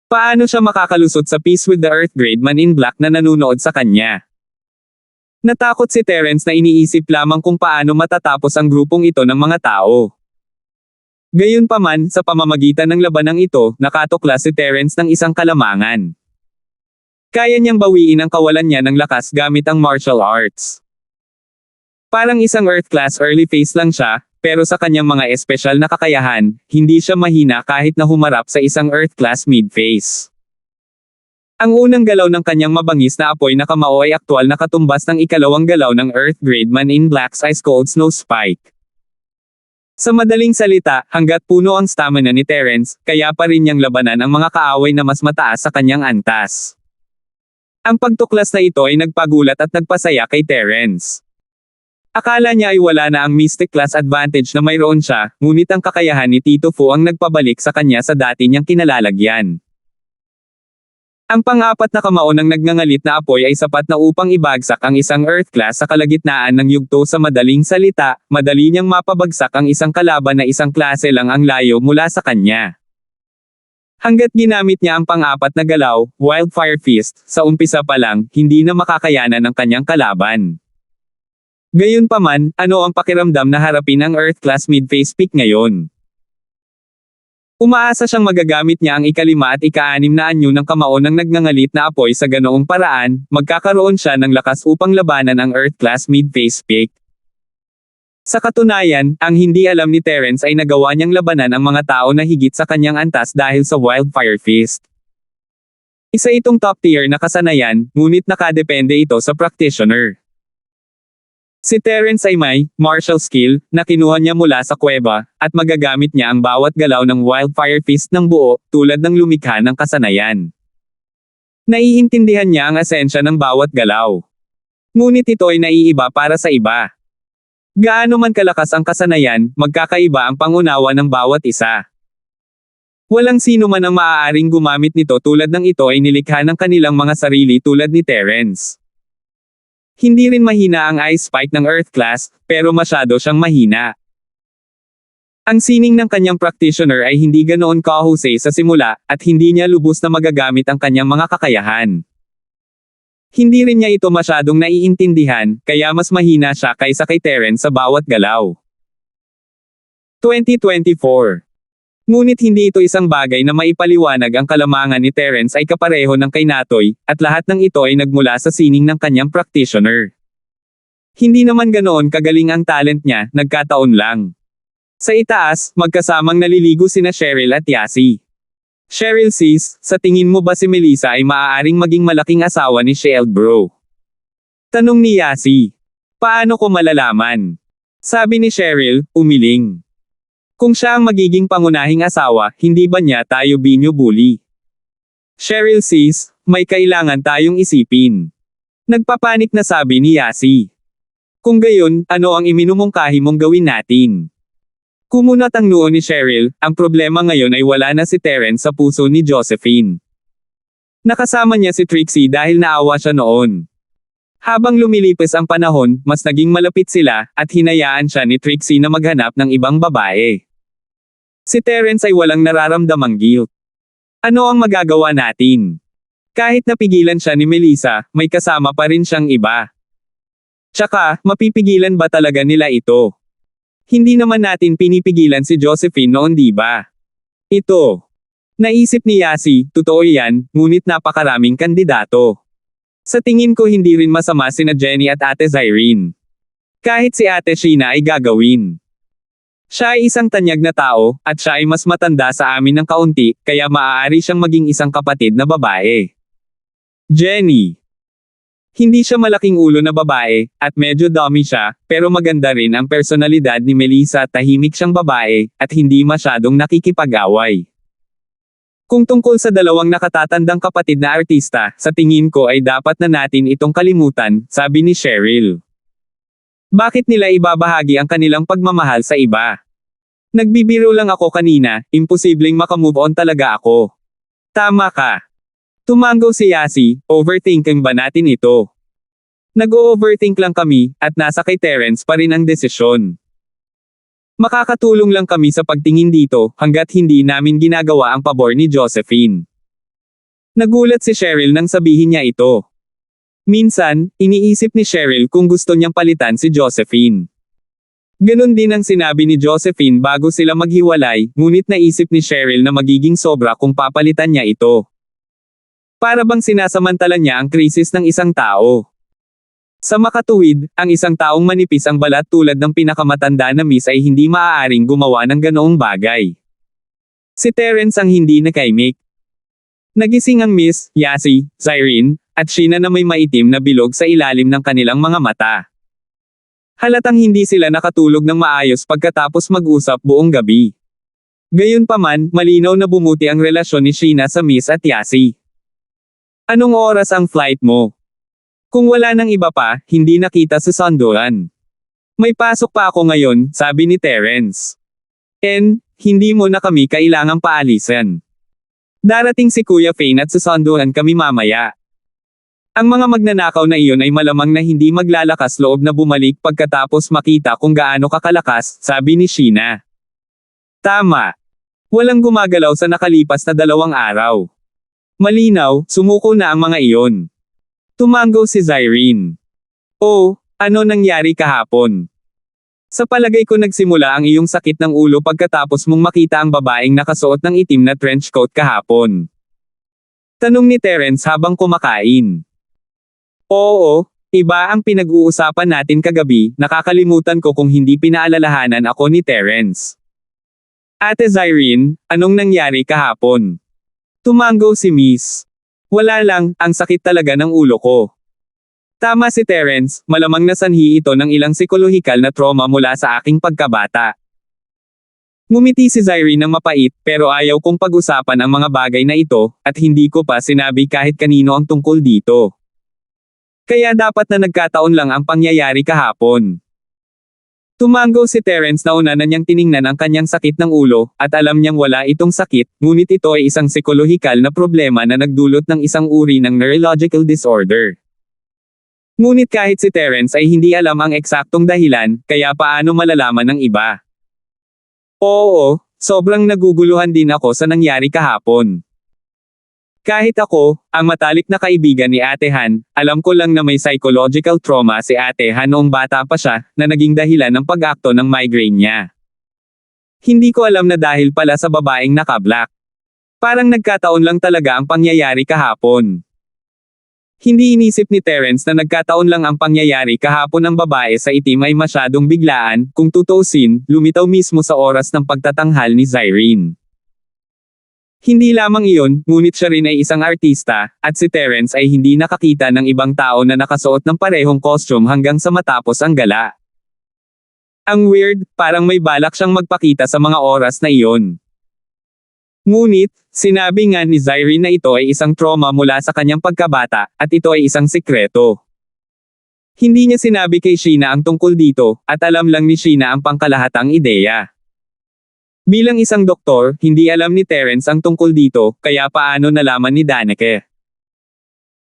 A: Paano siya makakalusot sa Peace with the Earth Grademan in Black na nanunood sa kanya? Natakot si Terence na iniisip lamang kung paano matatapos ang grupong ito ng mga tao. Gayunpaman, sa pamamagitan ng labanang ito, nakatuklas si Terence ng isang kalamangan. Kaya niyang bawiin ang kawalan niya ng lakas gamit ang martial arts. Parang isang Earth Class Early Phase lang siya, pero sa kanyang mga espesyal na kakayahan, hindi siya mahina kahit na humarap sa isang Earth Class Mid-Phase. Ang unang galaw ng kanyang mabangis na apoy na kamao ay aktwal na katumbas ng ikalawang galaw ng Earth Grademan in Black's Ice Cold Snow Spike. Sa madaling salita, hanggat puno ang stamina ni Terence, kaya pa rin niyang labanan ang mga kaaway na mas mataas sa kanyang antas. Ang pagtuklas na ito ay nagpagulat at nagpasaya kay Terence. Akala niya ay wala na ang Mystic Class advantage na mayroon siya, ngunit ang kakayahan ni Tito Fu ang nagpabalik sa kanya sa dati niyang kinalalagyan. Ang pang-apat na kamao ng nagngangalit na apoy ay sapat na upang ibagsak ang isang Earth Class sa kalagitnaan ng yugto. Sa madaling salita, madali niyang mapabagsak ang isang kalaban na isang klase lang ang layo mula sa kanya. Hanggat ginamit niya ang pang-apat na galaw, Wildfire Fist, sa umpisa pa lang, hindi na makakayanan ng kanyang kalaban. Gayunpaman, ano ang pakiramdam na harapin ang Earth Class Mid-Phase Peak ngayon? Umaasa siyang magagamit niya ang ika-5 at ika-6 na anyo ng kamao ng nagngangalit na apoy sa ganoong paraan, magkakaroon siya ng lakas upang labanan ang Earth Class Mid-Phase Peak. Sa katunayan, ang hindi alam ni Terence ay nagawa niyang labanan ang mga tao na higit sa kanyang antas dahil sa Wildfire Fist. Isa itong top-tier na kasanayan, ngunit nakadepende ito sa practitioner. Si Terence ay may martial skill na kinuha niya mula sa kuweba, at magagamit niya ang bawat galaw ng Wildfire Fist ng buo, tulad ng lumikha ng kasanayan. Naiintindihan niya ang esensya ng bawat galaw. Ngunit ito ay naiiba para sa iba. Gaano man kalakas ang kasanayan, magkakaiba ang pangunawa ng bawat isa. Walang sino man ang maaaring gumamit nito tulad ng ito ay nilikha ng kanilang mga sarili tulad ni Terence. Hindi rin mahina ang Ice Spike ng Earth Class, pero masyado siyang mahina. Ang sining ng kanyang practitioner ay hindi ganoon kahusay sa simula, at hindi niya lubos na magagamit ang kanyang mga kakayahan. Hindi rin niya ito masyadong naiintindihan, kaya mas mahina siya kaysa kay Terence sa bawat galaw. 2024. Ngunit hindi ito isang bagay na maipaliwanag. Ang kalamangan ni Terence ay kapareho ng kay Natoy, at lahat ng ito ay nagmula sa sining ng kanyang practitioner. Hindi naman ganoon kagaling ang talent niya, nagkataon lang. Sa itaas, magkasamang naliligo sina Cheryl at Yasi. Cheryl sis, sa tingin mo ba si Melissa ay maaaring maging malaking asawa ni Shield bro? Tanong ni Yasi. Paano ko malalaman? Sabi ni Cheryl, umiling. Kung siya ang magiging pangunahing asawa, hindi ba niya tayo binubuli? Cheryl sis, may kailangan tayong isipin. Nagpapanik na sabi ni Yasi. Kung gayon, ano ang iminumungkahi mong gawin natin? Kumunat ang noo ni Cheryl, ang problema ngayon ay wala na si Terence sa puso ni Josephine. Nakasama niya si Trixie dahil naawa siya noon. Habang lumilipas ang panahon, mas naging malapit sila, at hinayaan siya ni Trixie na maghanap ng ibang babae. Si Terence ay walang nararamdamang guilt. Ano ang magagawa natin? Kahit napigilan siya ni Melissa, may kasama pa rin siyang iba. Tsaka, mapipigilan ba talaga nila ito? Hindi naman natin pinipigilan si Josephine noon, di ba? Ito. Naisip ni Yasi, totoo yan, ngunit napakaraming kandidato. Sa tingin ko hindi rin masama sina Jenny at Ate Zyrene. Kahit si Ate Sheena ay gagawin. Siya ay isang tanyag na tao, at siya ay mas matanda sa amin ng kaunti, kaya maaari siyang maging isang kapatid na babae. Jenny. Hindi siya malaking ulo na babae, at medyo dummy siya, pero maganda rin ang personalidad ni Melissa. Tahimik siyang babae, at hindi masyadong nakikipag-away. Kung tungkol sa dalawang nakatatandang kapatid na artista, sa tingin ko ay dapat na natin itong kalimutan, sabi ni Cheryl. Bakit nila ibabahagi ang kanilang pagmamahal sa iba? Nagbibiro lang ako kanina, imposibleng makamove on talaga ako. Tama ka. Tumango si Yasi, overthinking ba natin ito? Nag-o-overthink lang kami, at nasa kay Terence pa rin ang desisyon. Makakatulong lang kami sa pagtingin dito, hanggat hindi namin ginagawa ang pabor ni Josephine. Nagulat si Cheryl nang sabihin niya ito. Minsan, iniisip ni Cheryl kung gusto niyang palitan si Josephine. Ganon din ang sinabi ni Josephine bago sila maghiwalay, ngunit naisip ni Cheryl na magiging sobra kung papalitan niya ito. Para bang sinasamantala niya ang krisis ng isang tao. Sa makatuwid, ang isang taong manipis ang balat tulad ng pinakamatanda na miss ay hindi maaaring gumawa ng ganoong bagay. Si Terence ang hindi nakaimik. Nagising ang Miss, Yasi, Zyrene, at Sheena na may maitim na bilog sa ilalim ng kanilang mga mata. Halatang hindi sila nakatulog ng maayos pagkatapos mag-usap buong gabi. Gayunpaman, malinaw na bumuti ang relasyon ni Sheena sa Miss at Yasi. Anong oras ang flight mo? Kung wala nang iba pa, hindi nakita sa Sandoan. May pasok pa ako ngayon, sabi ni Terence. Hindi mo na kami kailangang paalisan. Darating si Kuya Fane at sa Sandoan kami mamaya. Ang mga magnanakaw na iyon ay malamang na hindi maglalakas loob na bumalik pagkatapos makita kung gaano kakalakas, sabi ni Sheena. Tama. Walang gumagalaw sa nakalipas na 2 araw. Malinaw, sumuko na ang mga iyon. Tumango si Zyrene. Oh, ano nangyari kahapon? Sa palagay ko nagsimula ang iyong sakit ng ulo pagkatapos mong makita ang babaeng nakasuot ng itim na trench coat kahapon. Tanong ni Terence habang kumakain. Oo, iba ang pinag-uusapan natin kagabi, nakakalimutan ko kung hindi pinaalalahanan ako ni Terence. Ate Zyrene, anong nangyari kahapon? Tumango si Miss. Wala lang, ang sakit talaga ng ulo ko. Tama si Terence, malamang nasanhi ito ng ilang psikolohikal na trauma mula sa aking pagkabata. Ngumiti si Zyrene ng mapait, pero ayaw kong pag-usapan ang mga bagay na ito, at hindi ko pa sinabi kahit kanino ang tungkol dito. Kaya dapat na nagkataon lang ang pangyayari kahapon. Tumango si Terence na una na niyang tiningnan ang kanyang sakit ng ulo, at alam niyang wala itong sakit, ngunit ito ay isang psikolohikal na problema na nagdulot ng isang uri ng neurological disorder. Ngunit kahit si Terence ay hindi alam ang eksaktong dahilan, kaya paano malalaman ng iba? Oo, sobrang naguguluhan din ako sa nangyari kahapon. Kahit ako, ang matalik na kaibigan ni Ate Han, alam ko lang na may psychological trauma si Ate Han noong bata pa siya, na naging dahilan ng pag-akto ng migraine niya. Hindi ko alam na dahil pala sa babaeng naka-black. Parang nagkataon lang talaga ang pangyayari kahapon. Hindi inisip ni Terence na nagkataon lang ang pangyayari kahapon ang babae sa itim ay masyadong biglaan, kung tutuusin, lumitaw mismo sa oras ng pagtatanghal ni Zyrene. Hindi lamang iyon, ngunit siya rin ay isang artista, at si Terence ay hindi nakakita ng ibang tao na nakasuot ng parehong costume hanggang sa matapos ang gala. Ang weird, parang may balak siyang magpakita sa mga oras na iyon. Ngunit, sinabi nga ni Zyrene na ito ay isang trauma mula sa kanyang pagkabata, at ito ay isang sikreto. Hindi niya sinabi kay Sheena ang tungkol dito, at alam lang ni Sheena ang pangkalahatang ideya. Bilang isang doktor, hindi alam ni Terence ang tungkol dito, kaya paano nalaman ni Danica?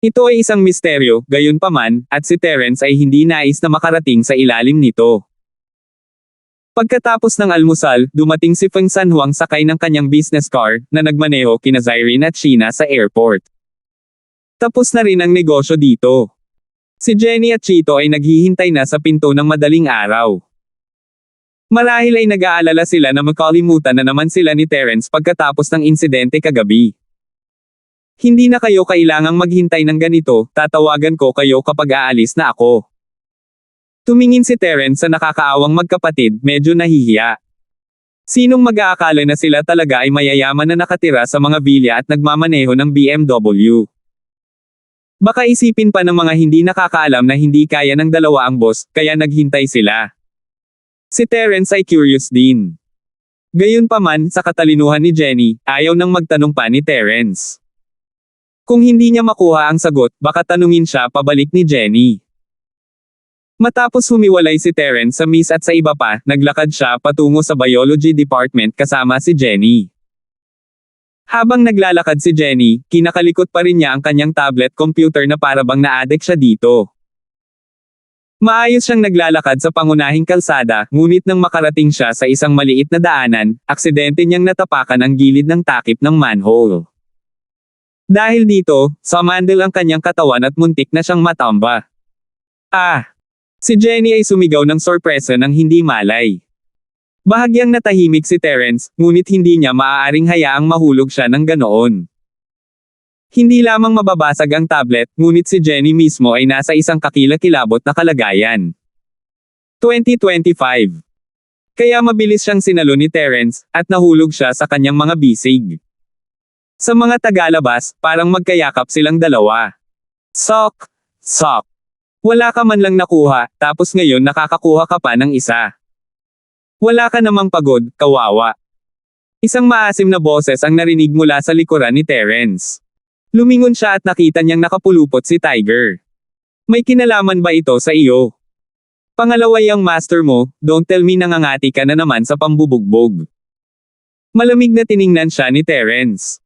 A: Ito ay isang misteryo, gayunpaman, at si Terence ay hindi nais na makarating sa ilalim nito. Pagkatapos ng almusal, dumating si Feng San Huang sakay ng kanyang business car, na nagmaneho kina Zyrene at Sheena sa airport. Tapos na rin ang negosyo dito. Si Jenny at Chito ay naghihintay na sa pinto ng madaling araw. Marahil ay nag-aalala sila na makalimutan na naman sila ni Terence pagkatapos ng insidente kagabi. Hindi na kayo kailangang maghintay ng ganito, tatawagan ko kayo kapag aalis na ako. Tumingin si Terence sa nakakaawang magkapatid, medyo nahihiya. Sinong mag-aakala na sila talaga ay mayayaman na nakatira sa mga villa at nagmamaneho ng BMW? Baka isipin pa ng mga hindi nakakaalam na hindi kaya ng dalawa ang boss, kaya naghintay sila. Si Terence ay curious din. Gayunpaman, sa katalinuhan ni Jenny, ayaw nang magtanong pa ni Terence. Kung hindi niya makuha ang sagot, baka tanungin siya pabalik ni Jenny. Matapos humiwalay si Terence sa miss at sa iba pa, naglakad siya patungo sa biology department kasama si Jenny. Habang naglalakad si Jenny, kinakalikot pa rin niya ang kanyang tablet computer na parabang na-addict siya dito. Maayos siyang naglalakad sa pangunahing kalsada, ngunit nang makarating siya sa isang maliit na daanan, aksidente niyang natapakan ang gilid ng takip ng manhole. Dahil dito, sumandal ang kanyang katawan at muntik na siyang matamba. Si Jenny ay sumigaw ng sorpresa nang hindi malay. Bahagyang natahimik si Terence, ngunit hindi niya maaaring hayaang mahulog siya ng ganoon. Hindi lamang mababasag ang tablet, ngunit si Jenny mismo ay nasa isang kakilakilabot na kalagayan. 2025. Kaya mabilis siyang sinalo ni Terence, at nahulog siya sa kanyang mga bisig. Sa mga tagalabas, parang magkayakap silang dalawa. Sok! Sok! Wala ka man lang nakuha, tapos ngayon nakakakuha ka pa ng isa. Wala ka namang pagod, kawawa. Isang maasim na boses ang narinig mula sa likuran ni Terence. Lumingon siya at nakita niyang nakapulupot si Tiger. May kinalaman ba ito sa iyo? Pangalaway ang master mo, don't tell me nangangati ka na naman sa pambubugbog. Malamig na tiningnan siya ni Terence.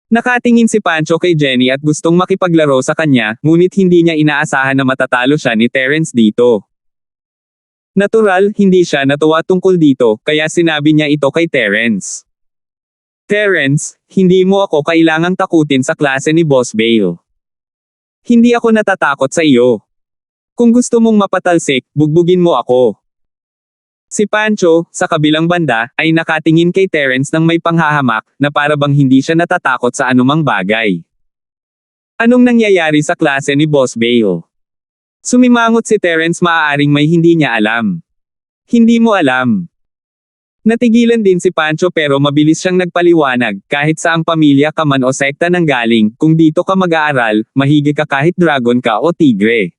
A: Nakatingin si Pancho kay Jenny at gustong makipaglaro sa kanya, ngunit hindi niya inaasahan na matatalo siya ni Terence dito. Natural, hindi siya natuwa tungkol dito, kaya sinabi niya ito kay Terence. Terence, hindi mo ako kailangang takutin sa klase ni Boss Bale. Hindi ako natatakot sa iyo. Kung gusto mong mapatalsik, bugbugin mo ako. Si Pancho, sa kabilang banda, ay nakatingin kay Terence ng may panghahamak, na parabang hindi siya natatakot sa anumang bagay. Anong nangyayari sa klase ni Boss Bale? Sumimangot si Terence, maaaring may hindi niya alam. Hindi mo alam. Natigilan din si Pancho pero mabilis siyang nagpaliwanag, kahit saang pamilya ka man o sekta nang galing, kung dito ka mag-aaral, mahigi ka kahit dragon ka o tigre.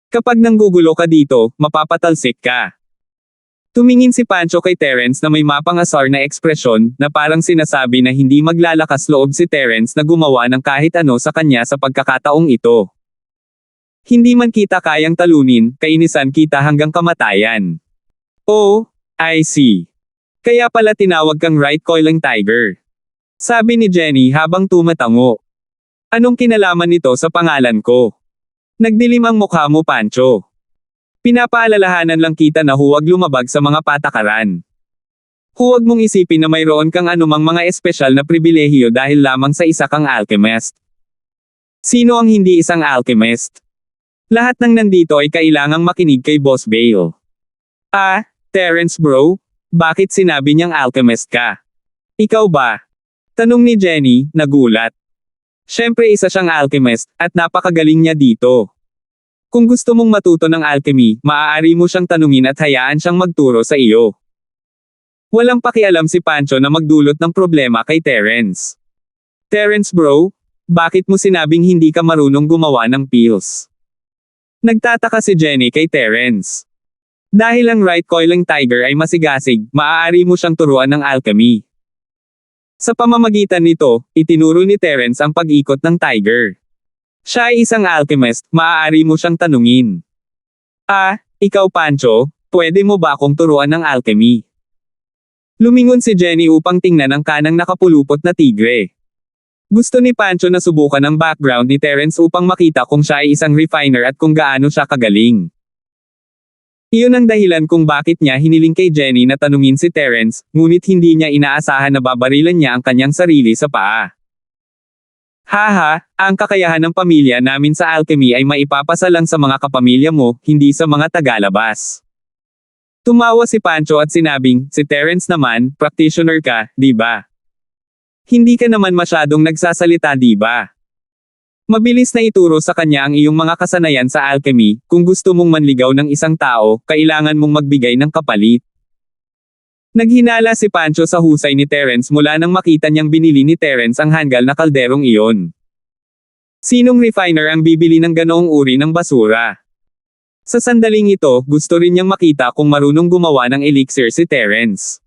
A: Kapag nanggugulo ka dito, mapapatalsik ka. Tumingin si Pancho kay Terence na may mapangasar na ekspresyon, na parang sinasabi na hindi maglalakas loob si Terence na gumawa ng kahit ano sa kanya sa pagkakataong ito. Hindi man kita kayang talunin, kainisan kita hanggang kamatayan. Oh, I see. Kaya pala tinawag kang right coiling tiger. Sabi ni Jenny habang tumatango. Anong kinalaman nito sa pangalan ko? Nagdilim ang mukha mo, Pancho. Pinapaalalahanan lang kita na huwag lumabag sa mga patakaran. Huwag mong isipin na mayroon kang anumang mga espesyal na pribilehiyo dahil lamang sa isa kang alchemist. Sino ang hindi isang alchemist? Lahat ng nandito ay kailangang makinig kay Boss Bale. Ah, Terence bro? Bakit sinabi niyang alchemist ka? Ikaw ba? Tanong ni Jenny, nagulat. Siyempre isa siyang alchemist, at napakagaling niya dito. Kung gusto mong matuto ng alchemy, maaari mo siyang tanungin at hayaan siyang magturo sa iyo. Walang pakialam si Pancho na magdulot ng problema kay Terence. Terence bro, bakit mo sinabing hindi ka marunong gumawa ng pills? Nagtataka si Jenny kay Terence. Dahil ang right coiling tiger ay masigasig, maaari mo siyang turuan ng alchemy. Sa pamamagitan nito, itinuro ni Terence ang pag-ikot ng tiger. Siya ay isang alchemist, maaari mo siyang tanungin. Ah, ikaw Pancho, pwede mo ba akong turuan ng alchemy? Lumingon si Jenny upang tingnan ang kanang nakapulupot na tigre. Gusto ni Pancho na subukan ang background ni Terence upang makita kung siya ay isang refiner at kung gaano siya kagaling. Iyon ang dahilan kung bakit niya hiniling kay Jenny na tanungin si Terence, ngunit hindi niya inaasahan na babarilan niya ang kanyang sarili sa paa. Haha, ang kakayahan ng pamilya namin sa alchemy ay maipapasa lang sa mga kapamilya mo, hindi sa mga tagalabas. Tumawa si Pancho at sinabing, si Terence naman, practitioner ka, di ba? Hindi ka naman masyadong nagsasalita di ba? Mabilis na ituro sa kanya ang iyong mga kasanayan sa alchemy, kung gusto mong manligaw ng isang tao, kailangan mong magbigay ng kapalit. Naghinala si Pancho sa husay ni Terence mula nang makita niyang binili ni Terence ang hanggal na kalderong iyon. Sinong refiner ang bibili ng ganoong uri ng basura? Sa sandaling ito, gusto rin niyang makita kung marunong gumawa ng elixir si Terence.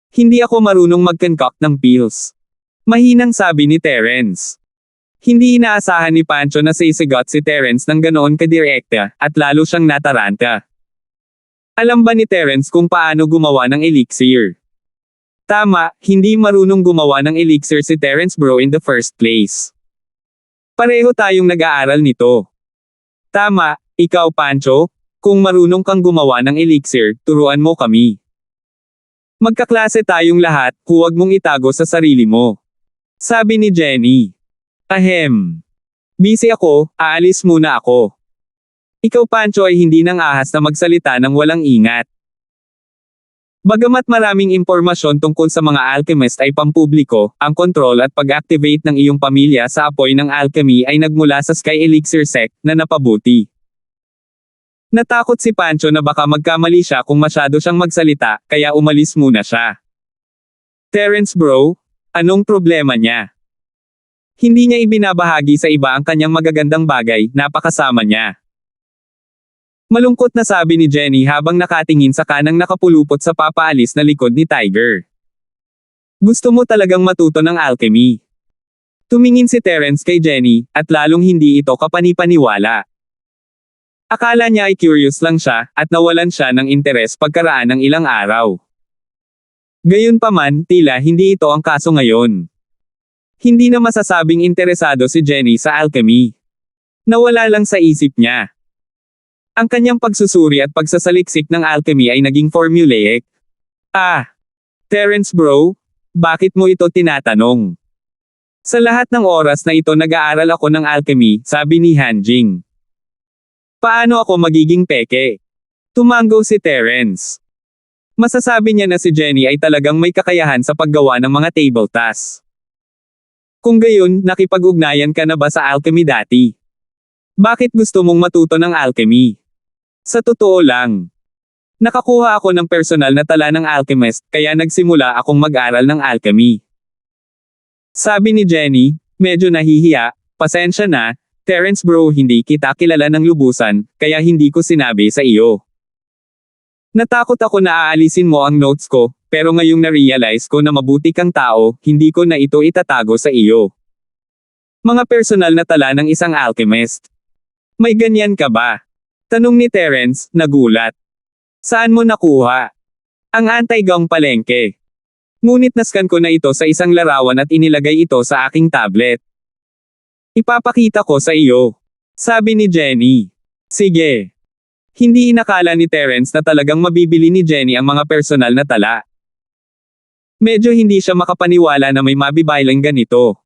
A: Hindi ako marunong mag-concoct ng pills. Mahinang sabi ni Terence. Hindi inaasahan ni Pancho na sisigot si Terence ng ganoon kadirekta, at lalo siyang nataranta. Alam ba ni Terence kung paano gumawa ng elixir? Tama, hindi marunong gumawa ng elixir si Terence bro in the first place. Pareho tayong nag-aaral nito. Tama, ikaw Pancho, kung marunong kang gumawa ng elixir, turuan mo kami. Magkaklase tayong lahat, huwag mong itago sa sarili mo. Sabi ni Jenny. Ahem. Busy ako, aalis muna ako. Ikaw Pancho ay hindi nang ahas na magsalita ng walang ingat. Bagamat maraming impormasyon tungkol sa mga alchemist ay pampubliko, ang kontrol at pag-activate ng iyong pamilya sa apoy ng alchemy ay nagmula sa Sky Elixir Sect na napabuti. Natakot si Pancho na baka magkamali siya kung masyado siyang magsalita, kaya umalis muna siya. Terence bro, anong problema niya? Hindi niya ibinabahagi sa iba ang kanyang magagandang bagay, napakasama niya. Malungkot na sabi ni Jenny habang nakatingin sa kanang nakapulupot sa papaalis na likod ni Tiger. Gusto mo talagang matuto ng alchemy? Tumingin si Terence kay Jenny, at lalong hindi ito kapanipaniwala. Akala niya ay curious lang siya, at nawalan siya ng interes pagkaraan ng ilang araw. Gayunpaman, tila hindi ito ang kaso ngayon. Hindi na masasabing interesado si Jenny sa alchemy. Nawala lang sa isip niya. Ang kanyang pagsusuri at pagsasaliksik ng alchemy ay naging formulaic. Ah! Terence bro, bakit mo ito tinatanong? Sa lahat ng oras na ito nag-aaral ako ng alchemy, sabi ni Hanjing. Paano ako magiging peke? Tumango si Terence. Masasabi niya na si Jenny ay talagang may kakayahan sa paggawa ng mga table tasks. Kung gayon, nakipag-ugnayan ka na ba sa alchemy dati? Bakit gusto mong matuto ng alchemy? Sa totoo lang. Nakakuha ako ng personal na tala ng alchemist, kaya nagsimula akong mag-aral ng alchemy. Sabi ni Jenny, medyo nahihiya, pasensya na, Terence bro hindi kita kilala ng lubusan, kaya hindi ko sinabi sa iyo. Natakot ako na aalisin mo ang notes ko, pero ngayong na-realize ko na mabuti kang tao, hindi ko na ito itatago sa iyo. Mga personal na tala ng isang alchemist. May ganyan ka ba? Tanong ni Terence, nagulat. Saan mo nakuha? Ang anti-gang palengke. Ngunit nascan ko na ito sa isang larawan at inilagay ito sa aking tablet. Ipapakita ko sa iyo. Sabi ni Jenny. Sige. Hindi inakala ni Terence na talagang mabibili ni Jenny ang mga personal na tala. Medyo hindi siya makapaniwala na may mabibilang ganito.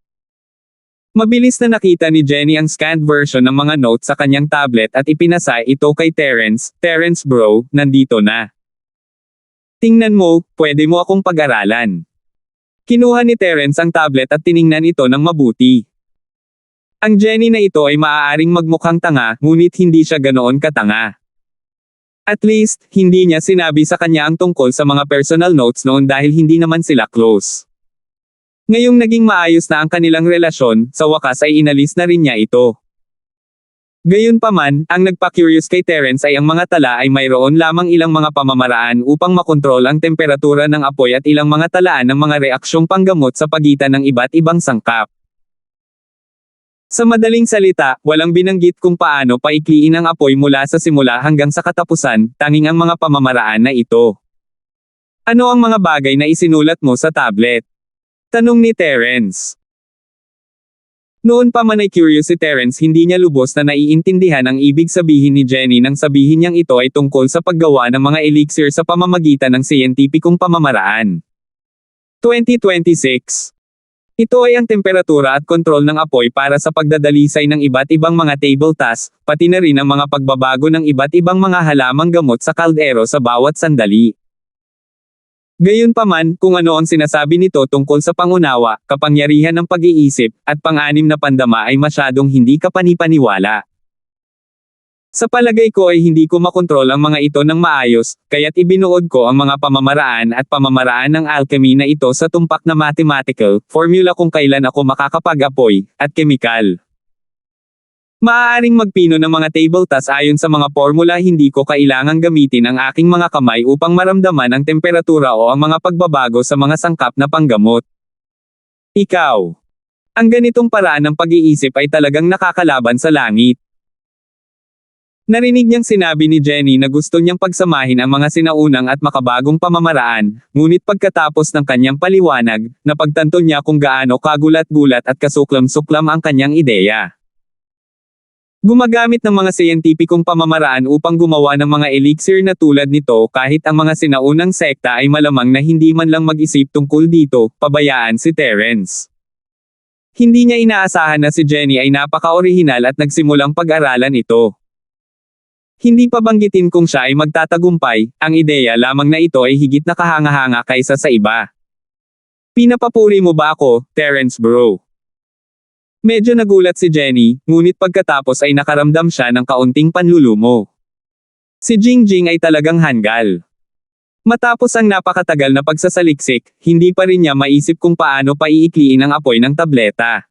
A: Mabilis na nakita ni Jenny ang scanned version ng mga notes sa kanyang tablet at ipinasa ito kay Terence. Terence bro, nandito na. Tingnan mo, pwede mo akong pag-aralan. Kinuha ni Terence ang tablet at tiningnan ito ng mabuti. Ang Jenny na ito ay maaaring magmukhang tanga, ngunit hindi siya ganoon katanga. At least, hindi niya sinabi sa kanya ang tungkol sa mga personal notes noon dahil hindi naman sila close. Ngayong naging maayos na ang kanilang relasyon, sa wakas ay inalis na rin niya ito. Gayunpaman, ang nagpa-curious kay Terence ay ang mga tala ay mayroon lamang ilang mga pamamaraan upang makontrol ang temperatura ng apoy at ilang mga talaan ng mga reaksyong panggamot sa pagitan ng iba't ibang sangkap. Sa madaling salita, walang binanggit kung paano paikliin ang apoy mula sa simula hanggang sa katapusan, tanging ang mga pamamaraan na ito. Ano ang mga bagay na isinulat mo sa tablet? Tanong ni Terence. Noon pa man ay curious si Terence, hindi niya lubos na naiintindihan ang ibig sabihin ni Jenny nang sabihin niyang ito ay tungkol sa paggawa ng mga elixir sa pamamagitan ng siyentipikong pamamaraan. 2026. Ito ay ang temperatura at kontrol ng apoy para sa pagdadalisay ng iba't ibang mga table tasks, pati na rin ang mga pagbabago ng iba't ibang mga halamang gamot sa kaldero sa bawat sandali. Gayunpaman, kung ano ang sinasabi nito tungkol sa pangunawa, kapangyarihan ng pag-iisip, at pang-anim na pandama ay masyadong hindi kapanipaniwala. Sa palagay ko ay hindi ko makontrol ang mga ito ng maayos, kaya't ibinuod ko ang mga pamamaraan at pamamaraan ng alchemy na ito sa tumpak na mathematical formula kung kailan ako makakapag-apoy, at kemikal. Maaaring magpino ng mga table tasks ayon sa mga formula, hindi ko kailangang gamitin ang aking mga kamay upang maramdaman ang temperatura o ang mga pagbabago sa mga sangkap na panggamot. Ikaw. Ang ganitong paraan ng pag-iisip ay talagang nakakalaban sa langit. Narinig niyang sinabi ni Jenny na gusto niyang pagsamahin ang mga sinaunang at makabagong pamamaraan, ngunit pagkatapos ng kanyang paliwanag, napagtanto niya kung gaano kagulat-gulat at kasuklam-suklam ang kanyang ideya. Gumagamit ng mga siyentipikong pamamaraan upang gumawa ng mga elixir na tulad nito kahit ang mga sinaunang sekta ay malamang na hindi man lang mag-isip tungkol dito, pabayaan si Terence. Hindi niya inaasahan na si Jenny ay napaka-orihinal at nagsimulang pag-aralan ito. Hindi pa banggitin kung siya ay magtatagumpay, ang ideya lamang na ito ay higit na kahanga-hanga kaysa sa iba. Pinapapuri mo ba ako, Terence bro? Medyo nagulat si Jenny, ngunit pagkatapos ay nakaramdam siya ng kaunting panlulumo. Si Jingjing ay talagang hanggal. Matapos ang napakatagal na pagsasaliksik, hindi pa rin niya maisip kung paano paiikliin ang apoy ng tableta.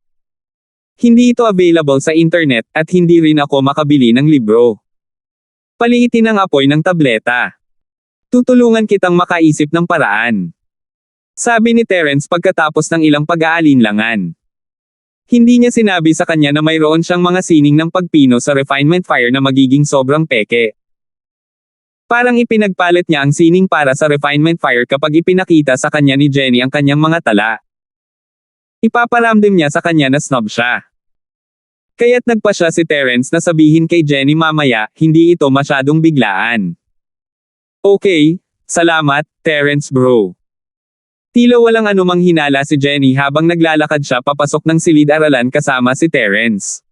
A: Hindi ito available sa internet, at hindi rin ako makabili ng libro. Paliitin ang apoy ng tableta. Tutulungan kitang makaisip ng paraan. Sabi ni Terence pagkatapos ng ilang pag-aalinlangan. Hindi niya sinabi sa kanya na mayroon siyang mga sining ng pagpino sa refinement fire na magiging sobrang peke. Parang ipinagpalit niya ang sining para sa refinement fire kapag ipinakita sa kanya ni Jenny ang kanyang mga tala. Ipaparamdam niya sa kanya na snob siya. Kaya't nagpa siya si Terence na sabihin kay Jenny mamaya, hindi ito masyadong biglaan. Okay, salamat, Terence bro. Tila walang anumang hinala si Jenny habang naglalakad siya papasok ng silid-aralan kasama si Terence.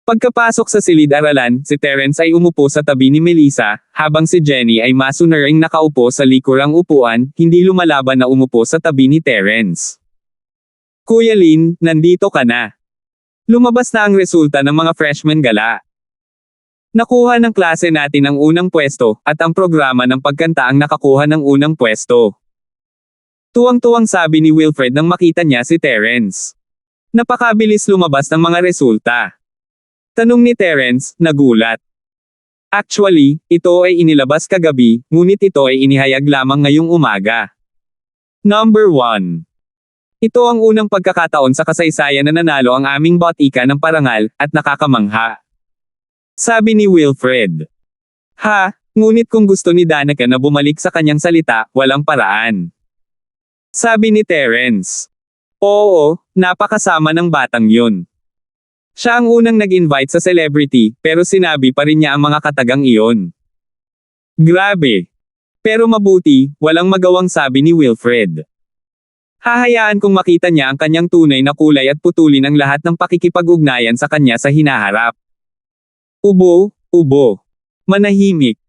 A: Pagkapasok sa silid-aralan, si Terence ay umupo sa tabi ni Melissa, habang si Jenny ay masunuring nakaupo sa likurang upuan, hindi lumalaban na umupo sa tabi ni Terence. Kuya Lin, nandito ka na. Lumabas na ang resulta ng mga freshman gala. Nakuha ng klase natin ang unang pwesto, at ang programa ng pagkanta ang nakakuha ng unang pwesto. Tuwang-tuwang sabi ni Wilfred nang makita niya si Terence. Napakabilis lumabas ng mga resulta. Tanong ni Terence, nagulat. Actually, ito ay inilabas kagabi, ngunit ito ay inihayag lamang ngayong umaga. Number 1. Ito ang unang pagkakataon sa kasaysayan na nanalo ang aming botika ng parangal, at nakakamangha. Sabi ni Wilfred. Ha, ngunit kung gusto ni Danica na bumalik sa kanyang salita, walang paraan. Sabi ni Terence. Oo, napakasama ng batang yun. Siya ang unang nag-invite sa celebrity, pero sinabi pa rin niya ang mga katagang iyon. Grabe. Pero mabuti, walang magawang sabi ni Wilfred. Hahayaan kong makita niya ang kanyang tunay na kulay at putulin ang lahat ng pakikipag-ugnayan sa kanya sa hinaharap. Ubo, ubo. Manahimik.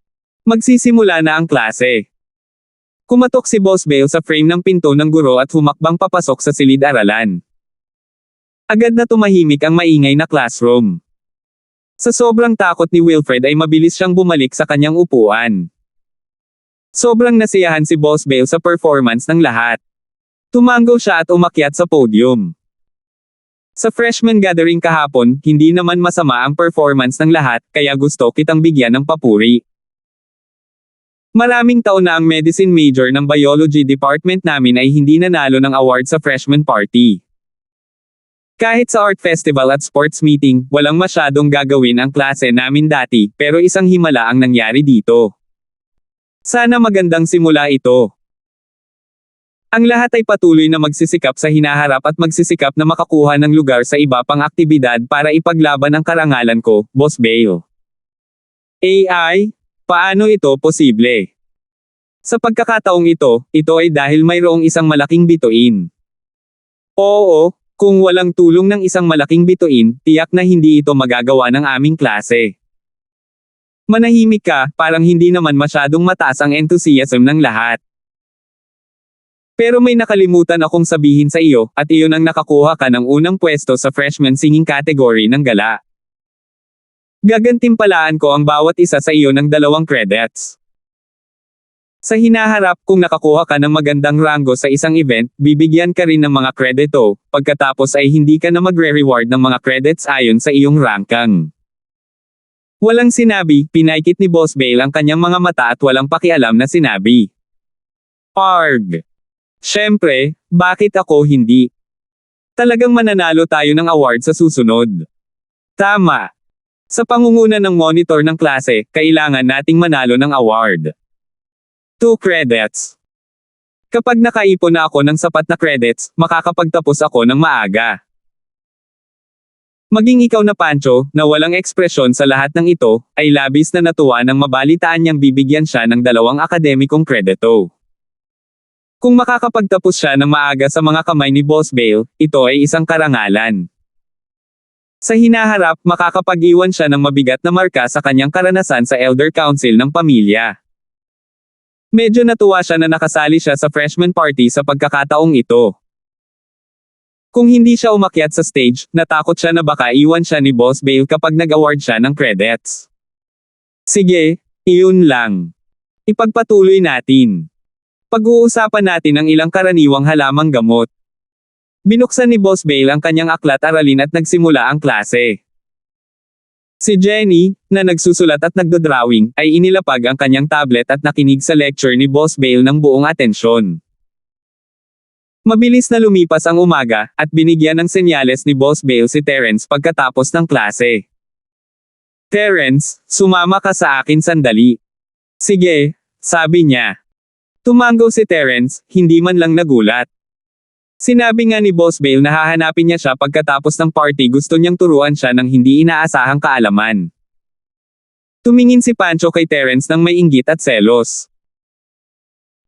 A: Magsisimula na ang klase. Kumatok si Boss Bale sa frame ng pinto ng guro at humakbang papasok sa silid-aralan. Agad na tumahimik ang maingay na classroom. Sa sobrang takot ni Wilfred ay mabilis siyang bumalik sa kanyang upuan. Sobrang nasiyahan si Boss Bale sa performance ng lahat. Tumango siya at umakyat sa podium. Sa freshman gathering kahapon, hindi naman masama ang performance ng lahat, kaya gusto kitang bigyan ng papuri. Maraming taon na ang medicine major ng biology department namin ay hindi nanalo ng award sa freshman party. Kahit sa art festival at sports meeting, walang masyadong gagawin ang klase namin dati, pero isang himala ang nangyari dito. Sana magandang simula ito. Ang lahat ay patuloy na magsisikap sa hinaharap at magsisikap na makakuha ng lugar sa iba pang aktibidad para ipaglaban ang karangalan ko, Boss Bale. AI? Paano ito posible? Sa pagkakataong ito ay dahil mayroong isang malaking bituin. Oo, kung walang tulong ng isang malaking bituin, tiyak na hindi ito magagawa ng aming klase. Manahimik ka, parang hindi naman masyadong mataas ang enthusiasm ng lahat. Pero may nakalimutan akong sabihin sa iyo, at iyon ang nakakuha ka ng unang pwesto sa freshman singing category ng gala. Gagantimpalaan ko ang bawat isa sa iyo ng 2 credits. Sa hinaharap, kung nakakuha ka ng magandang rango sa isang event, bibigyan ka rin ng mga kredito, pagkatapos ay hindi ka na magre-reward ng mga credits ayon sa iyong ranking. Walang sinabi, pinaikit ni Boss Bale ang kanyang mga mata at walang pakialam na sinabi. Arg! Siyempre, bakit ako hindi? Talagang mananalo tayo ng award sa susunod. Tama. Sa pangunguna ng monitor ng klase, kailangan nating manalo ng award. 2 credits. Kapag nakaipon na ako ng sapat na credits, makakapagtapos ako ng maaga. Maging ikaw na Pancho, na walang ekspresyon sa lahat ng ito, ay labis na natuwa nang mabalitaan niyang bibigyan siya ng 2 akademikong kredito. Kung makakapagtapos siya ng maaga sa mga kamay ni Boss Bale, ito ay isang karangalan. Sa hinaharap, makakapag-iwan siya ng mabigat na marka sa kanyang karanasan sa Elder Council ng pamilya. Medyo natuwa siya na nakasali siya sa freshman party sa pagkakataong ito. Kung hindi siya umakyat sa stage, natakot siya na baka iwan siya ni Boss Bale kapag nag-award siya ng credits. Sige, iyon lang. Ipagpatuloy natin. Pag-uusapan natin ang ilang karaniwang halamang gamot. Binuksan ni Boss Bale ang kanyang aklat-aralin at nagsimula ang klase. Si Jenny, na nagsusulat at nagdodrawing, ay inilapag ang kanyang tablet at nakinig sa lecture ni Boss Bale ng buong atensyon. Mabilis na lumipas ang umaga, at binigyan ng senyales ni Boss Bale si Terence pagkatapos ng klase. Terence, sumama ka sa akin sandali. Sige, sabi niya. Tumango si Terence, hindi man lang nagulat. Sinabi nga ni Boss Bale na hahanapin niya siya pagkatapos ng party, gusto niyang turuan siya ng hindi inaasahang kaalaman. Tumingin si Pancho kay Terence nang may inggit at selos.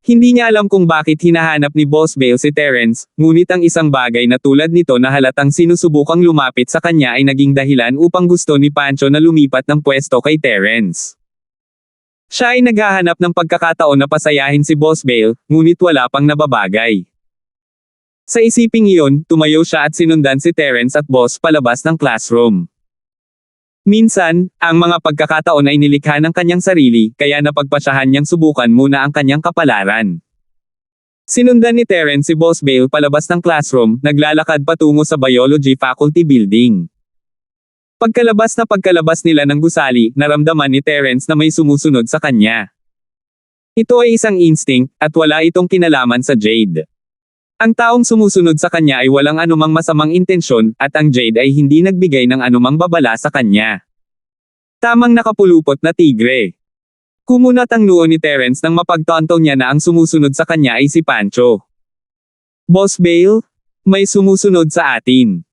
A: Hindi niya alam kung bakit hinahanap ni Boss Bale si Terence, ngunit ang isang bagay na tulad nito na halatang sinusubukang lumapit sa kanya ay naging dahilan upang gusto ni Pancho na lumipat ng pwesto kay Terence. Siya ay naghahanap ng pagkakataon na pasayahin si Boss Bale, ngunit wala pang nababagay. Sa isiping iyon, tumayo siya at sinundan si Terence at Boss palabas ng classroom. Minsan, ang mga pagkakataon ay nilikha ng kanyang sarili, kaya napagpasyahan niyang subukan muna ang kanyang kapalaran. Sinundan ni Terence si Boss Bale palabas ng classroom, naglalakad patungo sa biology faculty building. Pagkalabas nila ng gusali, naramdaman ni Terence na may sumusunod sa kanya. Ito ay isang instinct, at wala itong kinalaman sa Jade. Ang taong sumusunod sa kanya ay walang anumang masamang intensyon, at ang Jade ay hindi nagbigay ng anumang babala sa kanya. Tamang nakapulupot na tigre. Kumunat ang noo ni Terence nang mapagtanto niya na ang sumusunod sa kanya ay si Pancho. Boss Bale? May sumusunod sa atin.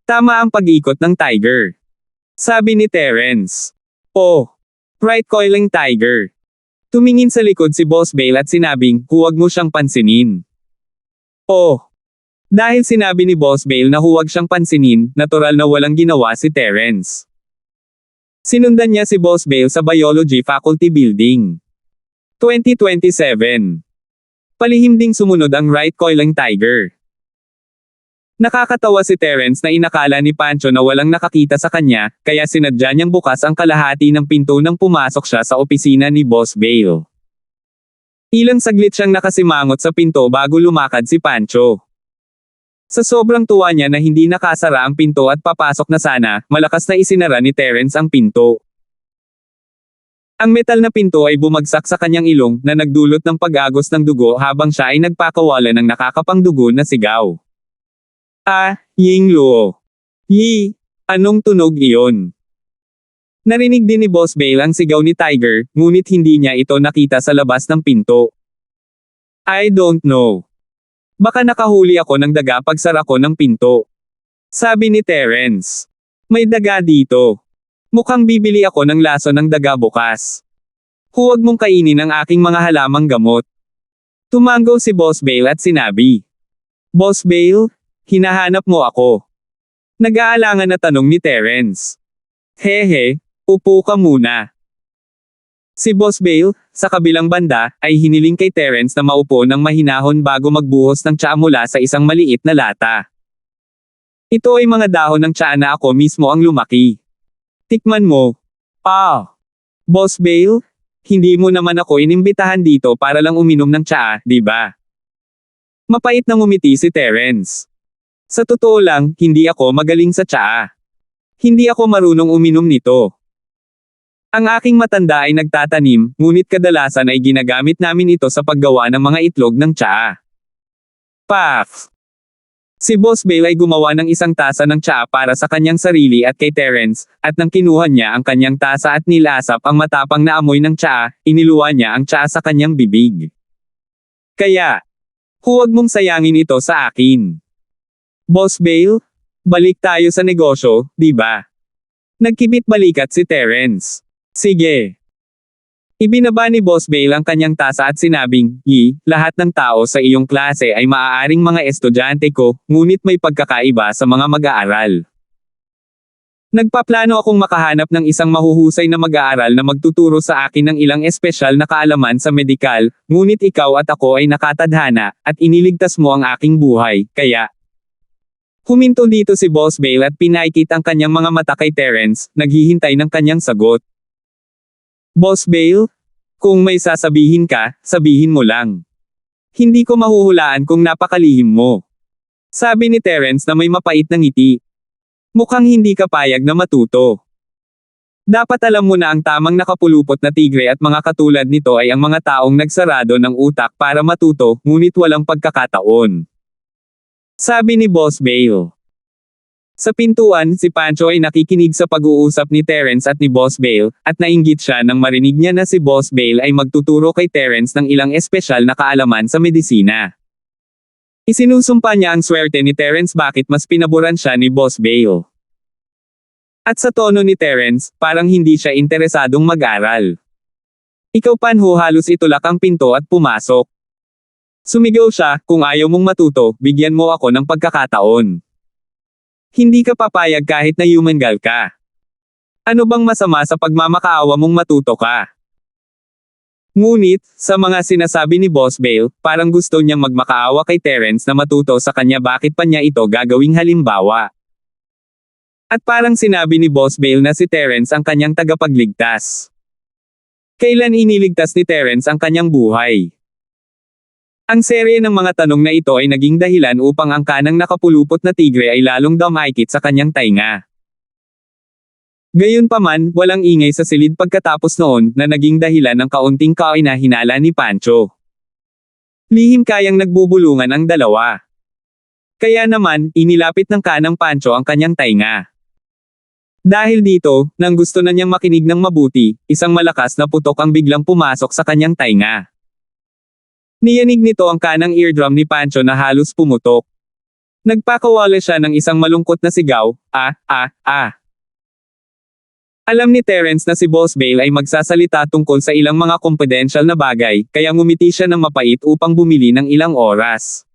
A: Tama ang pag-ikot ng tiger. Sabi ni Terence. Oh, right coiling tiger. Tumingin sa likod si Boss Bale at sinabing, huwag mo siyang pansinin. Oh! Dahil sinabi ni Boss Bale na huwag siyang pansinin, natural na walang ginawa si Terence. Sinundan niya si Boss Bale sa Biology Faculty Building. 2027. Palihim ding sumunod ang right coiling tiger. Nakakatawa si Terence na inakala ni Pancho na walang nakakita sa kanya, kaya sinadya niyang bukas ang kalahati ng pinto nang pumasok siya sa opisina ni Boss Bale. Ilang saglit siyang nakasimangot sa pinto bago lumakad si Pancho. Sa sobrang tuwa niya na hindi nakasara ang pinto at papasok na sana, malakas na isinara ni Terence ang pinto. Ang metal na pinto ay bumagsak sa kanyang ilong na nagdulot ng pag-agos ng dugo habang siya ay nagpakawala ng nakakapangdugo na sigaw. Ah, Ying Luo. Yi, anong tunog iyon? Narinig din ni Boss Bale ang sigaw ni Tiger, ngunit hindi niya ito nakita sa labas ng pinto. I don't know. Baka nakahuli ako ng daga pagsara ko ng pinto. Sabi ni Terence. May daga dito. Mukhang bibili ako ng laso ng daga bukas. Huwag mong kainin ang aking mga halamang gamot. Tumango si Boss Bale at sinabi. Boss Bale, hinahanap mo ako. Nag-aalangan na tanong ni Terence. Hehe, upo ka muna. Si Boss Bale, sa kabilang banda, ay hiniling kay Terence na maupo ng mahinahon bago magbuhos ng tsaa mula sa isang maliit na lata. Ito ay mga dahon ng tsaa na ako mismo ang lumaki. Tikman mo. Ah! Boss Bale, hindi mo naman ako inimbitahan dito para lang uminom ng tsaa, di ba? Mapait na ngumiti si Terence. Sa totoo lang, hindi ako magaling sa tsaa. Hindi ako marunong uminom nito. Ang aking matanda ay nagtatanim, ngunit kadalasan ay ginagamit namin ito sa paggawa ng mga itlog ng tsaa. Paf! Si Boss Bale ay gumawa ng isang tasa ng tsaa para sa kanyang sarili at kay Terence, at nang kinuha niya ang kanyang tasa at nilasap ang matapang na amoy ng tsaa, iniluwa niya ang tsaa sa kanyang bibig. Kaya, huwag mong sayangin ito sa akin. Boss Bale, balik tayo sa negosyo, di ba? Nagkibit balikat si Terence. Sige. Ibinaba ni Boss Bale ang kanyang tasa at sinabing, Yi, lahat ng tao sa iyong klase ay maaaring mga estudyante ko, ngunit may pagkakaiba sa mga mag-aaral. Nagpaplano akong makahanap ng isang mahuhusay na mag-aaral na magtuturo sa akin ng ilang espesyal na kaalaman sa medikal, ngunit ikaw at ako ay nakatadhana, at iniligtas mo ang aking buhay, kaya... Huminto dito si Boss Bale at pinaikit ang kanyang mga mata kay Terence, naghihintay ng kanyang sagot. Boss Bale? Kung may sasabihin ka, sabihin mo lang. Hindi ko mahuhulaan kung napakalihim mo. Sabi ni Terence na may mapait na ngiti. Mukhang hindi ka payag na matuto. Dapat alam mo na ang tamang nakapulupot na tigre at mga katulad nito ay ang mga taong nagsarado ng utak para matuto, ngunit walang pagkakataon. Sabi ni Boss Bale. Sa pintuan, si Pancho ay nakikinig sa pag-uusap ni Terence at ni Boss Bale, at nainggit siya nang marinig niya na si Boss Bale ay magtuturo kay Terence ng ilang espesyal na kaalaman sa medisina. Isinusumpa niya ang swerte ni Terence bakit mas pinaboran siya ni Boss Bale. At sa tono ni Terence, parang hindi siya interesadong mag-aral. Ikaw Panho halos itulak ang pinto at pumasok. Sumigaw siya, kung ayaw mong matuto, bigyan mo ako ng pagkakataon. Hindi ka papayag kahit na humangal ka. Ano bang masama sa pagmamakaawa mong matuto ka? Ngunit, sa mga sinasabi ni Boss Bale, parang gusto niyang magmakaawa kay Terence na matuto sa kanya bakit pa niya ito gagawing halimbawa. At parang sinabi ni Boss Bale na si Terence ang kanyang tagapagligtas. Kailan iniligtas ni Terence ang kanyang buhay? Ang serye ng mga tanong na ito ay naging dahilan upang ang kanang nakapulupot na tigre ay lalong dumaikit sa kanyang tainga. Gayunpaman, walang ingay sa silid pagkatapos noon na naging dahilan ng kaunting kainahinala ni Pancho. Lihim kayang nagbubulungan ang dalawa. Kaya naman, inilapit ng kanang Pancho ang kanyang tainga. Dahil dito, nang gusto na niyang makinig ng mabuti, isang malakas na putok ang biglang pumasok sa kanyang tainga. Niyanig nito ang kanang eardrum ni Pancho na halos pumutok. Nagpakawala siya ng isang malungkot na sigaw, Alam ni Terence na si Boss Bale ay magsasalita tungkol sa ilang mga confidential na bagay, kaya ngumiti siya ng mapait upang bumili ng ilang oras.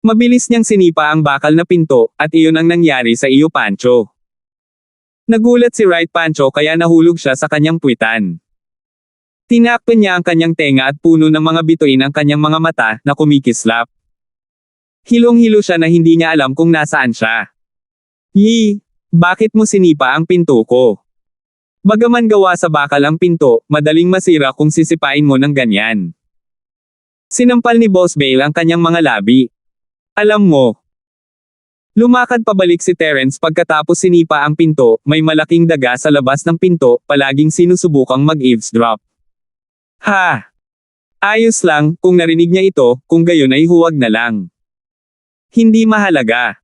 A: Mabilis niyang sinipa ang bakal na pinto, at iyon ang nangyari sa iyo Pancho. Nagulat si Right Pancho kaya nahulog siya sa kanyang puwitan. Tinakpan niya ang kanyang tenga at puno ng mga bituin ang kanyang mga mata na kumikislap. Hilong-hilo siya na hindi niya alam kung nasaan siya. Yee! Bakit mo sinipa ang pinto ko? Bagaman gawa sa bakal ang pinto, madaling masira kung sisipain mo ng ganyan. Sinampal ni Boss Bale ang kanyang mga labi. Alam mo. Lumakad pabalik si Terence pagkatapos sinipa ang pinto, may malaking daga sa labas ng pinto, palaging sinusubukang mag-eavesdrop. Ha! Ayos lang, kung narinig niya ito, kung gayon ay huwag na lang. Hindi mahalaga.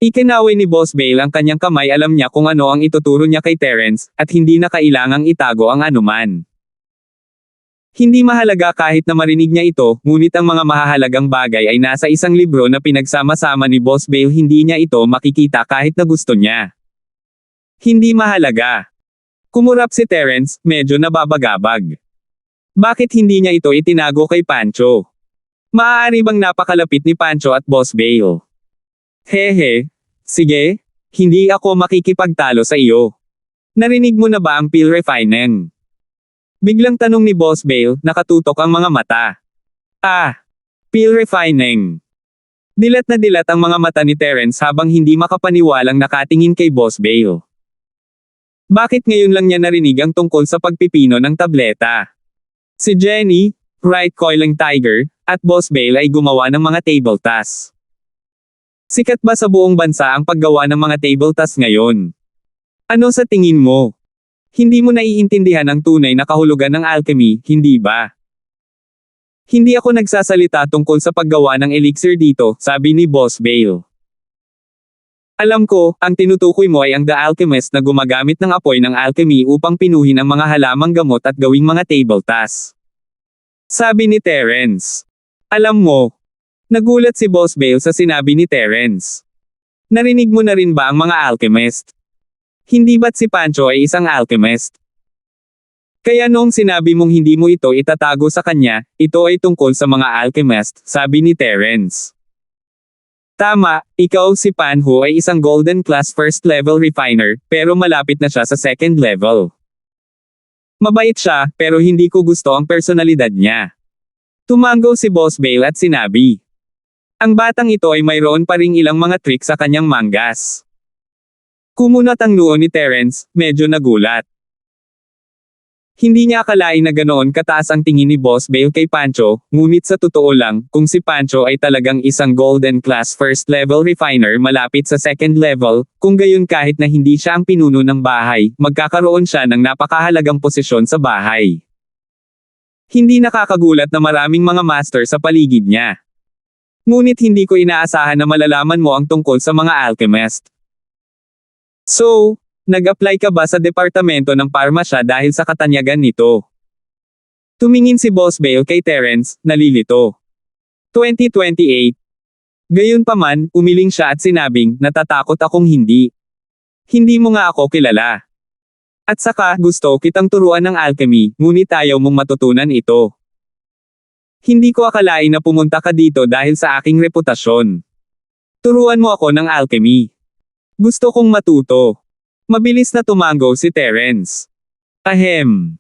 A: Ikinaway ni Boss Bale ang kanyang kamay, alam niya kung ano ang ituturo niya kay Terence, at hindi na kailangang itago ang anuman. Hindi mahalaga kahit na marinig niya ito, ngunit ang mga mahahalagang bagay ay nasa isang libro na pinagsama-sama ni Boss Bale, hindi niya ito makikita kahit na gusto niya. Hindi mahalaga. Kumurap si Terence, medyo nababagabag. Bakit hindi niya ito itinago kay Pancho? Maaari bang napakalapit ni Pancho at Boss Bale? Hehe. Sige. Hindi ako makikipagtalo sa iyo. Narinig mo na ba ang peel refining? Biglang tanong ni Boss Bale, nakatutok ang mga mata. Peel refining. Dilat na dilat ang mga mata ni Terence habang hindi makapaniwalang nakatingin kay Boss Bale. Bakit ngayon lang niya narinig ang tungkol sa pagpipino ng tableta? Si Jenny, Right Coiling Tiger, at Boss Bale ay gumawa ng mga table tasks. Sikat ba sa buong bansa ang paggawa ng mga table tasks ngayon? Ano sa tingin mo? Hindi mo naiintindihan ang tunay na kahulugan ng alchemy, hindi ba? Hindi ako nagsasalita tungkol sa paggawa ng elixir dito, sabi ni Boss Bale. Alam ko, ang tinutukoy mo ay ang The Alchemist na gumagamit ng apoy ng alchemy upang pinuhin ang mga halamang gamot at gawing mga table tasks. Sabi ni Terence. Alam mo. Nagulat si Boss Bale sa sinabi ni Terence. Narinig mo na rin ba ang mga alchemist? Hindi ba't si Pancho ay isang alchemist? Kaya noong sinabi mong hindi mo ito itatago sa kanya, ito ay tungkol sa mga alchemist, sabi ni Terence. Tama, ikaw si Panho ay isang golden class first level refiner, pero malapit na siya sa second level. Mabait siya, pero hindi ko gusto ang personalidad niya. Tumango si Boss Bale at sinabi. Ang batang ito ay mayroon pa ring ilang mga trick sa kanyang mangas. Kumunat ang noo ni Terence, medyo nagulat. Hindi niya akalain na ganoon kataas ang tingin ni Boss Bale kay Pancho, ngunit sa totoo lang, kung si Pancho ay talagang isang golden class first level refiner malapit sa second level, kung gayon kahit na hindi siya ang pinuno ng bahay, magkakaroon siya ng napakahalagang posisyon sa bahay. Hindi nakakagulat na maraming mga master sa paligid niya. Ngunit hindi ko inaasahan na malalaman mo ang tungkol sa mga alchemist. So, nag-apply ka ba sa departamento ng parmasya dahil sa katanyagan nito? Tumingin si Boss Bale kay Terence, nalilito. 2028. Gayunpaman, umiling siya at sinabing, natatakot akong hindi. Hindi mo nga ako kilala. At saka, gusto kitang turuan ng alchemy, ngunit ayaw mong matutunan ito. Hindi ko akalain na pumunta ka dito dahil sa aking reputasyon. Turuan mo ako ng alchemy. Gusto kong matuto. Mabilis na tumango si Terence. Ahem.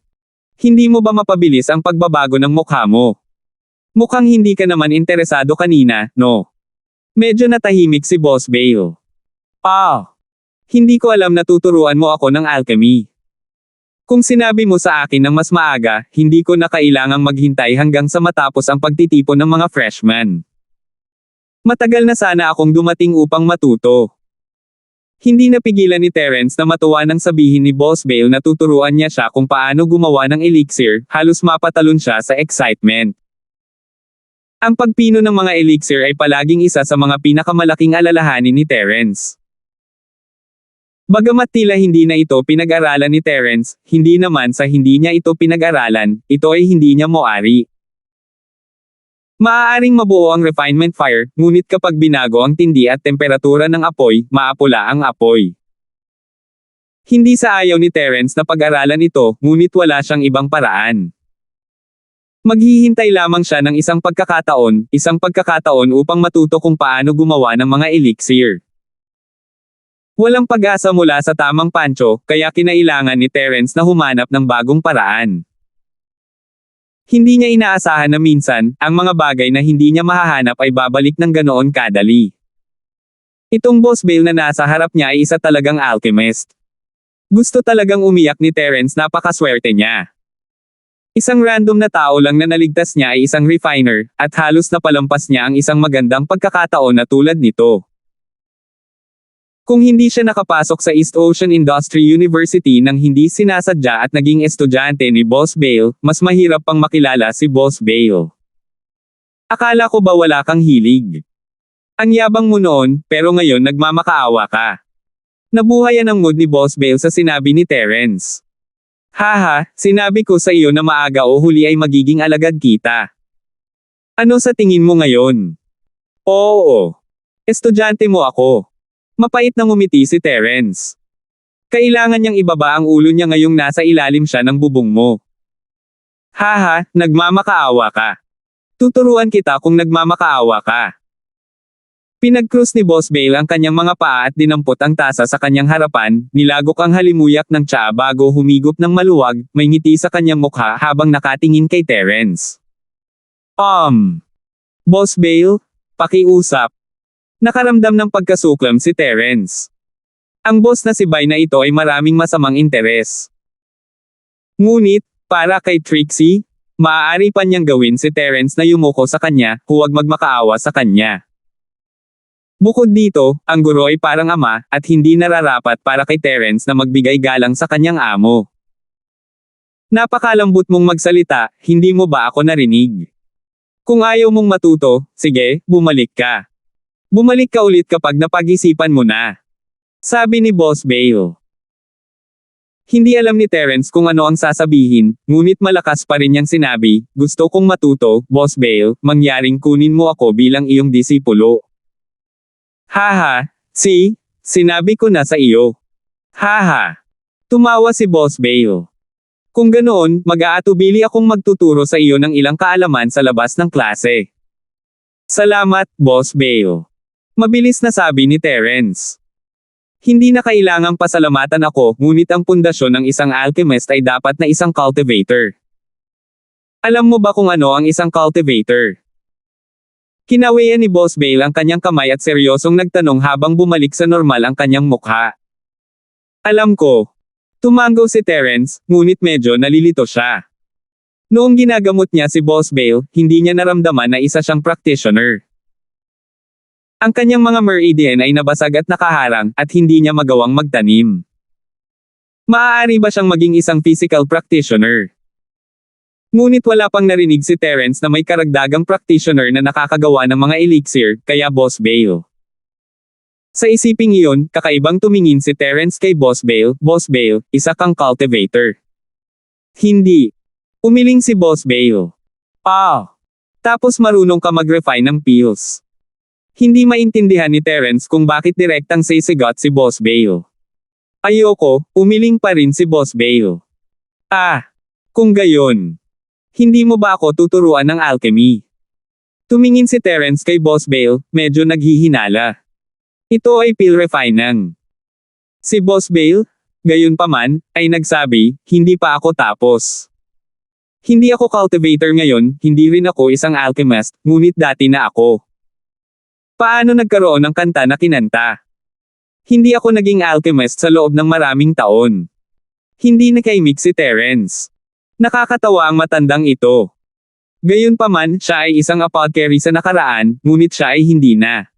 A: Hindi mo ba mapabilis ang pagbabago ng mukha mo? Mukhang hindi ka naman interesado kanina, no? Medyo natahimik si Boss Bale. Hindi ko alam na tuturuan mo ako ng alchemy. Kung sinabi mo sa akin ng mas maaga, hindi ko na kailangang maghintay hanggang sa matapos ang pagtitipon ng mga freshmen. Matagal na sana akong dumating upang matuto. Hindi napigilan ni Terence na matuwa nang sabihin ni Boss Bale na tuturuan niya siya kung paano gumawa ng elixir, halos mapatalon siya sa excitement. Ang pagpino ng mga elixir ay palaging isa sa mga pinakamalaking alalahanin ni Terence. Bagamat tila hindi na ito pinag-aralan ni Terence, hindi naman sa hindi niya ito pinag-aralan, ito ay hindi niya moari. Maaaring mabuo ang refinement fire, ngunit kapag binago ang tindi at temperatura ng apoy, maapula ang apoy. Hindi sa ayaw ni Terence na pag-aralan ito, ngunit wala siyang ibang paraan. Maghihintay lamang siya ng isang pagkakataon upang matuto kung paano gumawa ng mga elixir. Walang pag-asa mula sa tamang pancho, kaya kinailangan ni Terence na humanap ng bagong paraan. Hindi niya inaasahan na minsan, ang mga bagay na hindi niya mahahanap ay babalik ng ganoon kadali. Itong Boss Bale na nasa harap niya ay isa talagang alchemist. Gusto talagang umiyak ni Terence, napakaswerte niya. Isang random na tao lang na naligtas niya ay isang refiner, at halos napalampas niya ang isang magandang pagkakataon na tulad nito. Kung hindi siya nakapasok sa East Ocean Industry University nang hindi sinasadya at naging estudyante ni Boss Bale, mas mahirap pang makilala si Boss Bale. Akala ko ba wala kang hilig? Ang yabang mo noon, pero ngayon nagmamakaawa ka. Nabuhayan ang mood ni Boss Bale sa sinabi ni Terence. Haha, sinabi ko sa iyo na maaga o huli ay magiging alagad kita. Ano sa tingin mo ngayon? Oo. Estudyante mo ako. Mapait na ngumiti si Terence. Kailangan niyang ibaba ang ulo niya ngayong nasa ilalim siya ng bubong mo. Haha, nagmamakaawa ka. Tuturuan kita kung nagmamakaawa ka. Pinag-cruise ni Boss Bale ang kanyang mga paa at dinampot ang tasa sa kanyang harapan, nilagok ang halimuyak ng tsaa bago humigop ng maluwag, may ngiti sa kanyang mukha habang nakatingin kay Terence. Boss Bale, pakiusap. Nakaramdam ng pagkasuklam si Terence. Ang boss na si Bay na ito ay maraming masamang interes. Ngunit, para kay Trixie, maaari pa niyang gawin si Terence na yumuko sa kanya, huwag magmakaawa sa kanya. Bukod dito, ang guro ay parang ama, at hindi nararapat para kay Terence na magbigay galang sa kanyang amo. Napakalambot mong magsalita, hindi mo ba ako narinig? Kung ayaw mong matuto, sige, bumalik ka. Bumalik ka ulit kapag napag-isipan mo na. Sabi ni Boss Bale. Hindi alam ni Terence kung ano ang sasabihin, ngunit malakas pa rin niyang sinabi, gusto kong matuto, Boss Bale, mangyaring kunin mo ako bilang iyong disipulo. Haha, sinabi ko na sa iyo. Haha. Tumawa si Boss Bale. Kung ganoon, mag-aatubili akong magtuturo sa iyo ng ilang kaalaman sa labas ng klase. Salamat, Boss Bale. Mabilis na sabi ni Terence. Hindi na kailangang pasalamatan ako, ngunit ang pundasyon ng isang alchemist ay dapat na isang cultivator. Alam mo ba kung ano ang isang cultivator? Kinawian ni Boss Bale ang kanyang kamay at seryosong nagtanong habang bumalik sa normal ang kanyang mukha. Alam ko. Tumango si Terence, ngunit medyo nalilito siya. Noong ginagamot niya si Boss Bale, hindi niya naramdaman na isa siyang practitioner. Ang kanyang mga meridian ay nabasag at nakaharang, at hindi niya magawang magtanim. Maaari ba siyang maging isang physical practitioner? Ngunit wala pang narinig si Terence na may karagdagang practitioner na nakakagawa ng mga elixir, kaya Boss Bale. Sa isiping iyon, kakaibang tumingin si Terence kay Boss Bale, isa kang cultivator. Hindi. Umiling si Boss Bale. Tapos marunong ka mag-refine ng pills. Hindi maintindihan ni Terence kung bakit direktang sisigot si Boss Bale. Ayoko, umiling pa rin si Boss Bale. Kung gayon. Hindi mo ba ako tuturuan ng alchemy? Tumingin si Terence kay Boss Bale, medyo naghihinala. Ito ay pill refining. Si Boss Bale, gayunpaman, ay nagsabi, hindi pa ako tapos. Hindi ako cultivator ngayon, hindi rin ako isang alchemist, ngunit dati na ako. Paano nagkaroon ng kanta na kinanta? Hindi ako naging alchemist sa loob ng maraming taon. Hindi nakaimik si Terence. Nakakatawa ang matandang ito. Gayunpaman, siya ay isang apothecary sa nakaraan, ngunit siya ay hindi na.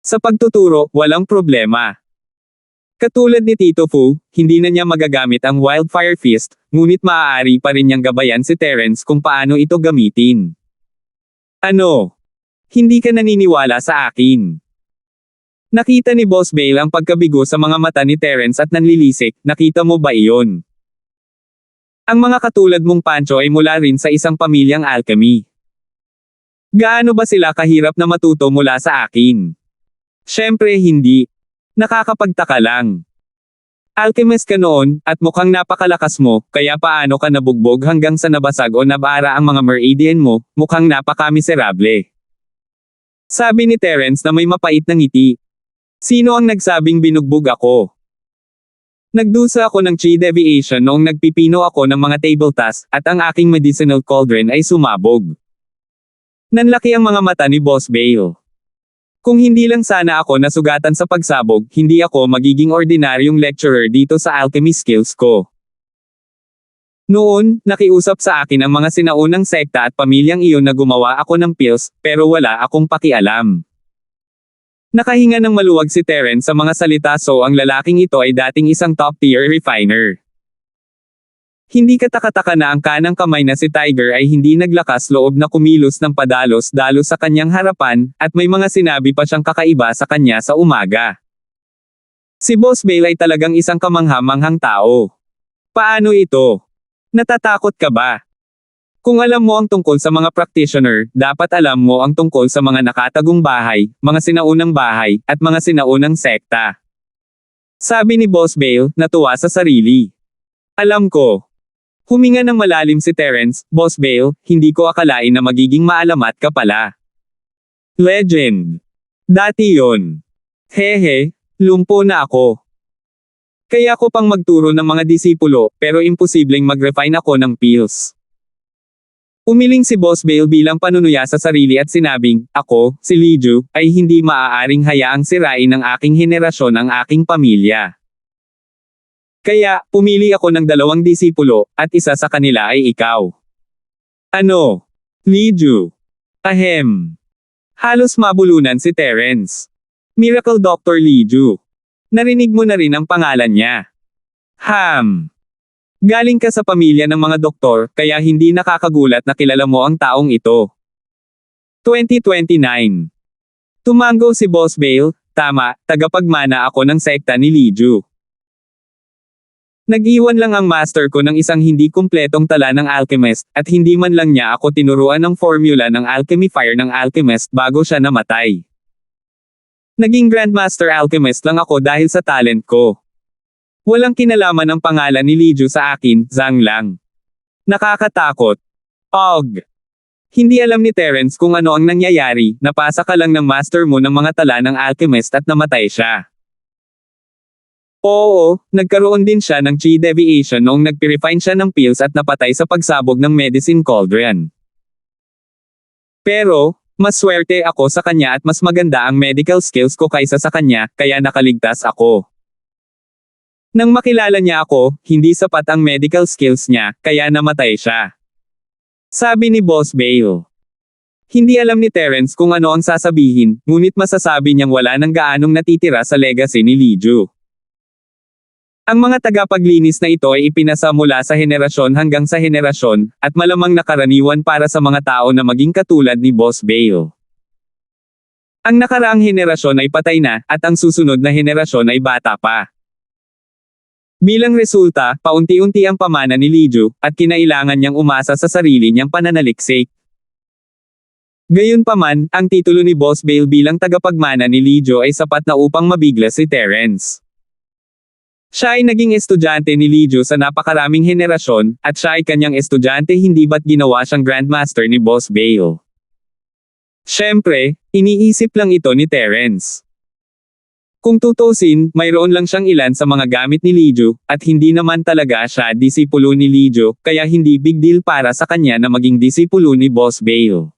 A: Sa pagtuturo, walang problema. Katulad ni Tito Fu, hindi na niya magagamit ang Wildfire Fist, ngunit maaari pa rin niyang gabayan si Terence kung paano ito gamitin. Ano? Hindi ka naniniwala sa akin. Nakita ni Boss Bale ang pagkabigo sa mga mata ni Terence at nanlilisik, nakita mo ba iyon? Ang mga katulad mong Pancho ay mula rin sa isang pamilyang alchemy. Gaano ba sila kahirap na matuto mula sa akin? Siyempre hindi. Nakakapagtaka lang. Alchemist ka noon, at mukhang napakalakas mo, kaya paano ka nabugbog hanggang sa nabasag o nabara ang mga meridian mo, mukhang napaka-miserable. Sabi ni Terence na may mapait na ngiti. Sino ang nagsabing binugbog ako? Nagdusa ako ng chi deviation noong nagpipino ako ng mga table tasks, at ang aking medicinal cauldron ay sumabog. Nanlaki ang mga mata ni Boss Bale. Kung hindi lang sana ako nasugatan sa pagsabog, hindi ako magiging ordinaryong lecturer dito sa alchemy skills ko. Noon, nakiusap sa akin ang mga sinaunang sekta at pamilyang iyon na gumawa ako ng pills, pero wala akong pakialam. Nakahinga ng maluwag si Terence sa mga salita, so ang lalaking ito ay dating isang top-tier refiner. Hindi katakataka na ang kanang kamay na si Tiger ay hindi naglakas loob na kumilos ng padalos-dalos sa kanyang harapan, at may mga sinabi pa siyang kakaiba sa kanya sa umaga. Si Boss Bale ay talagang isang kamangha-manghang tao. Paano ito? Natatakot ka ba? Kung alam mo ang tungkol sa mga practitioner, dapat alam mo ang tungkol sa mga nakatagong bahay, mga sinaunang bahay, at mga sinaunang sekta. Sabi ni Boss Bale, natuwa sa sarili. Alam ko. Huminga ng malalim si Terence, Boss Bale, hindi ko akalain na magiging maalamat ka pala. Legend. Dati yon. Hehe, lumpo na ako. Kaya ko pang magturo ng mga disipulo, pero imposibleng mag-refine ako ng pills. Umiling si Boss Bale bilang panunuya sa sarili at sinabing, ako, si Liju, ay hindi maaaring hayaang sirain ng aking henerasyon ang aking pamilya. Kaya, pumili ako ng 2 disipulo, at isa sa kanila ay ikaw. Ano? Liju. Ahem. Halos mabulunan si Terence. Miracle Dr. Liju. Narinig mo na rin ang pangalan niya. Galing ka sa pamilya ng mga doktor, kaya hindi nakakagulat na kilala mo ang taong ito. 2029. Tumango si Boss Bale, tama, tagapagmana ako ng sekta ni Liju. Nag-iwan lang ang master ko ng isang hindi kumpletong tala ng alchemist, at hindi man lang niya ako tinuruan ng formula ng alchemy fire ng alchemist bago siya namatay. Naging Grandmaster Alchemist lang ako dahil sa talent ko. Walang kinalaman ang pangalan ni Liju sa akin, Zhang lang. Nakakatakot. Og. Hindi alam ni Terence kung ano ang nangyayari, napasa ka lang ng master mo ng mga tala ng alchemist at namatay siya. Oo, nagkaroon din siya ng chi deviation noong nagpurifine siya ng pills at napatay sa pagsabog ng medicine cauldron. Pero, mas swerte ako sa kanya at mas maganda ang medical skills ko kaysa sa kanya, kaya nakaligtas ako. Nang makilala niya ako, hindi sapat ang medical skills niya, kaya namatay siya. Sabi ni Boss Bale. Hindi alam ni Terence kung ano ang sasabihin, ngunit masasabi niyang wala nang gaanong natitira sa legacy ni Liju. Ang mga tagapaglinis na ito ay ipinasa mula sa henerasyon hanggang sa henerasyon, at malamang nakaraniwan para sa mga tao na maging katulad ni Boss Bale. Ang nakaraang henerasyon ay patay na, at ang susunod na henerasyon ay bata pa. Bilang resulta, paunti-unti ang pamana ni Liju, at kinailangan niyang umasa sa sarili niyang pananaliksik. Gayunpaman, ang titulo ni Boss Bale bilang tagapagmana ni Liju ay sapat na upang mabigla si Terence. Siya ay naging estudyante ni Liju sa napakaraming henerasyon, at siya ay kanyang estudyante, hindi ba't ginawa siyang Grandmaster ni Boss Bale. Siyempre, iniisip lang ito ni Terence. Kung tutusin, mayroon lang siyang ilan sa mga gamit ni Liju, at hindi naman talaga siya disipulo ni Liju, kaya hindi big deal para sa kanya na maging disipulo ni Boss Bale.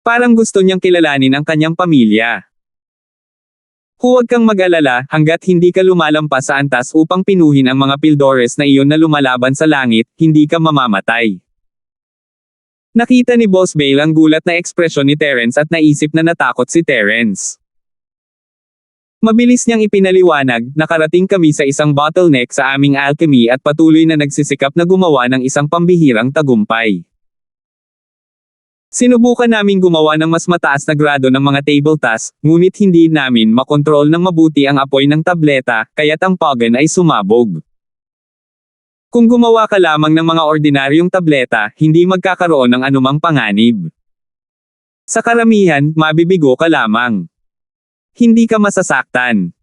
A: Parang gusto niyang kilalanin ang kanyang pamilya. Huwag kang mag-alala, hanggat hindi ka lumalampas sa antas upang pinuhin ang mga Pildores na iyon na lumalaban sa langit, hindi ka mamamatay. Nakita ni Boss Bale ang gulat na ekspresyon ni Terence at naisip na natakot si Terence. Mabilis niyang ipinaliwanag, nakarating kami sa isang bottleneck sa aming alchemy at patuloy na nagsisikap na gumawa ng isang pambihirang tagumpay. Sinubukan naming gumawa ng mas mataas na grado ng mga table tasks, ngunit hindi namin makontrol ng mabuti ang apoy ng tableta, kaya't ang Pogen ay sumabog. Kung gumawa ka lamang ng mga ordinaryong tableta, hindi magkakaroon ng anumang panganib. Sa karamihan, mabibigo ka lamang. Hindi ka masasaktan.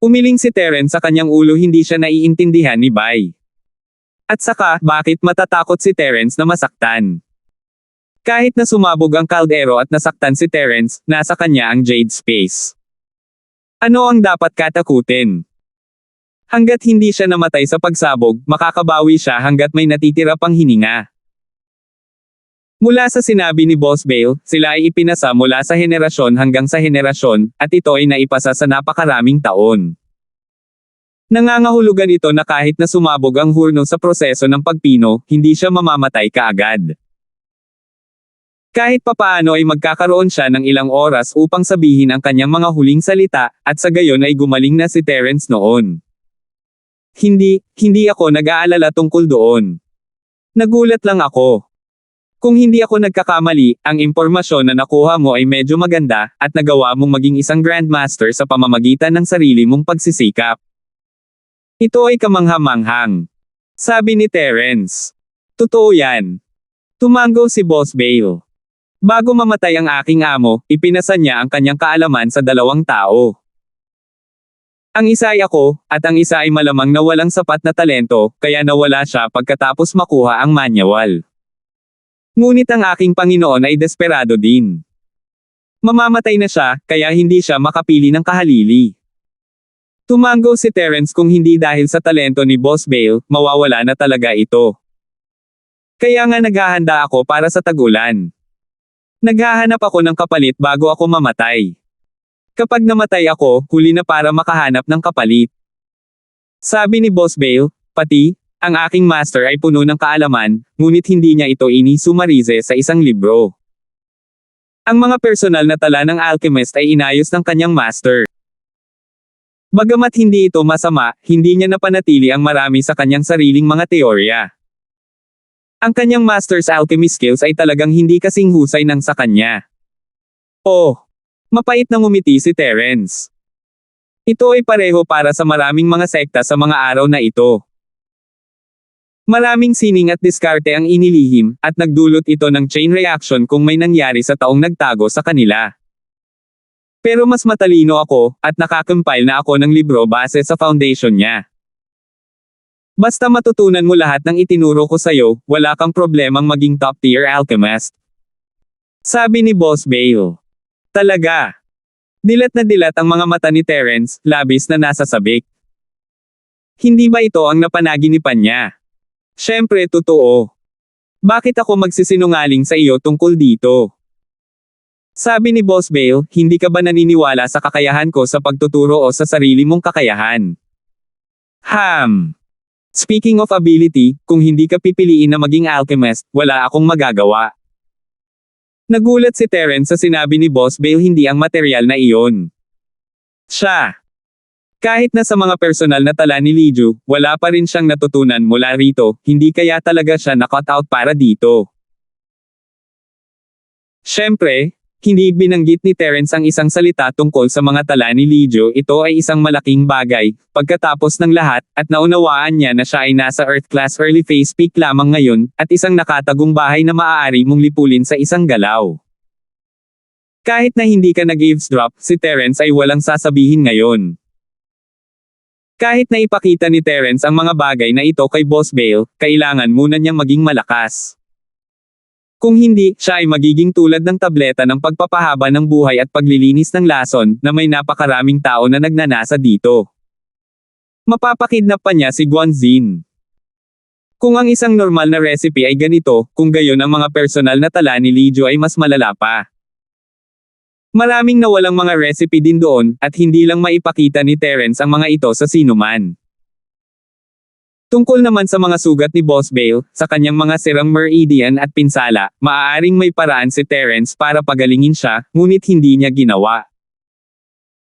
A: Umiling si Terence sa kanyang ulo, hindi siya naiintindihan ni Bai. At saka, bakit matatakot si Terence na masaktan? Kahit na sumabog ang kaldero at nasaktan si Terence, nasa kanya ang Jade Space. Ano ang dapat katakutin? Hanggat hindi siya namatay sa pagsabog, makakabawi siya hanggat may natitira pang hininga. Mula sa sinabi ni Boss Bale, sila ay ipinasa mula sa henerasyon hanggang sa henerasyon, at ito ay naipasa sa napakaraming taon. Nangangahulugan ito na kahit na sumabog ang hurno sa proseso ng pagpino, hindi siya mamamatay kaagad. Kahit papaano ay magkakaroon siya ng ilang oras upang sabihin ang kanyang mga huling salita, at sa gayon ay gumaling na si Terence noon. Hindi ako nag-aalala tungkol doon. Nagulat lang ako. Kung hindi ako nagkakamali, ang impormasyon na nakuha mo ay medyo maganda, at nagawa mong maging isang Grandmaster sa pamamagitan ng sarili mong pagsisikap. Ito ay kamangha-manghang. Sabi ni Terence. Totoo yan. Tumango si Boss Bale. Bago mamatay ang aking amo, ipinasa niya ang kanyang kaalaman sa dalawang tao. Ang isa ay ako, at ang isa ay malamang na walang sapat na talento, kaya nawala siya pagkatapos makuha ang manual. Ngunit ang aking Panginoon ay desperado din. Mamamatay na siya, kaya hindi siya makapili ng kahalili. Tumango si Terence, kung hindi dahil sa talento ni Boss Bale, mawawala na talaga ito. Kaya nga naghahanda ako para sa tag-ulan. Naghahanap ako ng kapalit bago ako mamatay. Kapag namatay ako, huli na para makahanap ng kapalit. Sabi ni Boss Bale, pati, ang aking master ay puno ng kaalaman, ngunit hindi niya ito ini-summarize sa isang libro. Ang mga personal na tala ng alchemist ay inayos ng kanyang master. Bagamat hindi ito masama, hindi niya napanatili ang marami sa kanyang sariling mga teorya. Ang kanyang master's alchemy skills ay talagang hindi kasing husay ng sa kanya. Oh! Mapait na ngumiti si Terence. Ito ay pareho para sa maraming mga sekta sa mga araw na ito. Maraming sining at diskarte ang inilihim, at nagdulot ito ng chain reaction kung may nangyari sa taong nagtago sa kanila. Pero mas matalino ako, at nakakompile na ako ng libro base sa foundation niya. Basta matutunan mo lahat ng itinuro ko sa'yo, wala kang problemang maging top-tier alchemist. Sabi ni Boss Bale. Talaga. Dilat na dilat ang mga mata ni Terence, labis na nasasabik. Hindi ba ito ang napanaginipan niya? Siyempre totoo. Bakit ako magsisinungaling sa iyo tungkol dito? Sabi ni Boss Bale, hindi ka ba naniniwala sa kakayahan ko sa pagtuturo o sa sarili mong kakayahan? Speaking of ability, kung hindi ka pipiliin na maging alchemist, wala akong magagawa. Nagulat si Terence sa sinabi ni Boss Bale, hindi ang material na iyon. Siya. Kahit na sa mga personal na tala ni Liju, wala pa rin siyang natutunan mula rito, hindi kaya talaga siya na-cut out para dito. Siyempre, hindi binanggit ni Terence ang isang salita tungkol sa mga tala ni Liju, ito ay isang malaking bagay, pagkatapos ng lahat, at naunawaan niya na siya ay nasa Earth Class Early Phase Peak lamang ngayon, at isang nakatagong bahay na maaari mong lipulin sa isang galaw. Kahit na hindi ka nag-eavesdrop, si Terence ay walang sasabihin ngayon. Kahit na ipakita ni Terence ang mga bagay na ito kay Boss Bale, kailangan muna niyang maging malakas. Kung hindi, siya ay magiging tulad ng tableta ng pagpapahaba ng buhay at paglilinis ng lason, na may napakaraming tao na nagnanasa dito. Mapapakidnap pa niya si Guanzin. Kung ang isang normal na recipe ay ganito, kung gayon ang mga personal na tala ni Liju ay mas malala pa. Maraming nawalang mga recipe din doon, at hindi lang maipakita ni Terence ang mga ito sa sinuman. Tungkol naman sa mga sugat ni Boss Bale, sa kanyang mga sirang meridian at pinsala, maaaring may paraan si Terence para pagalingin siya, ngunit hindi niya ginawa.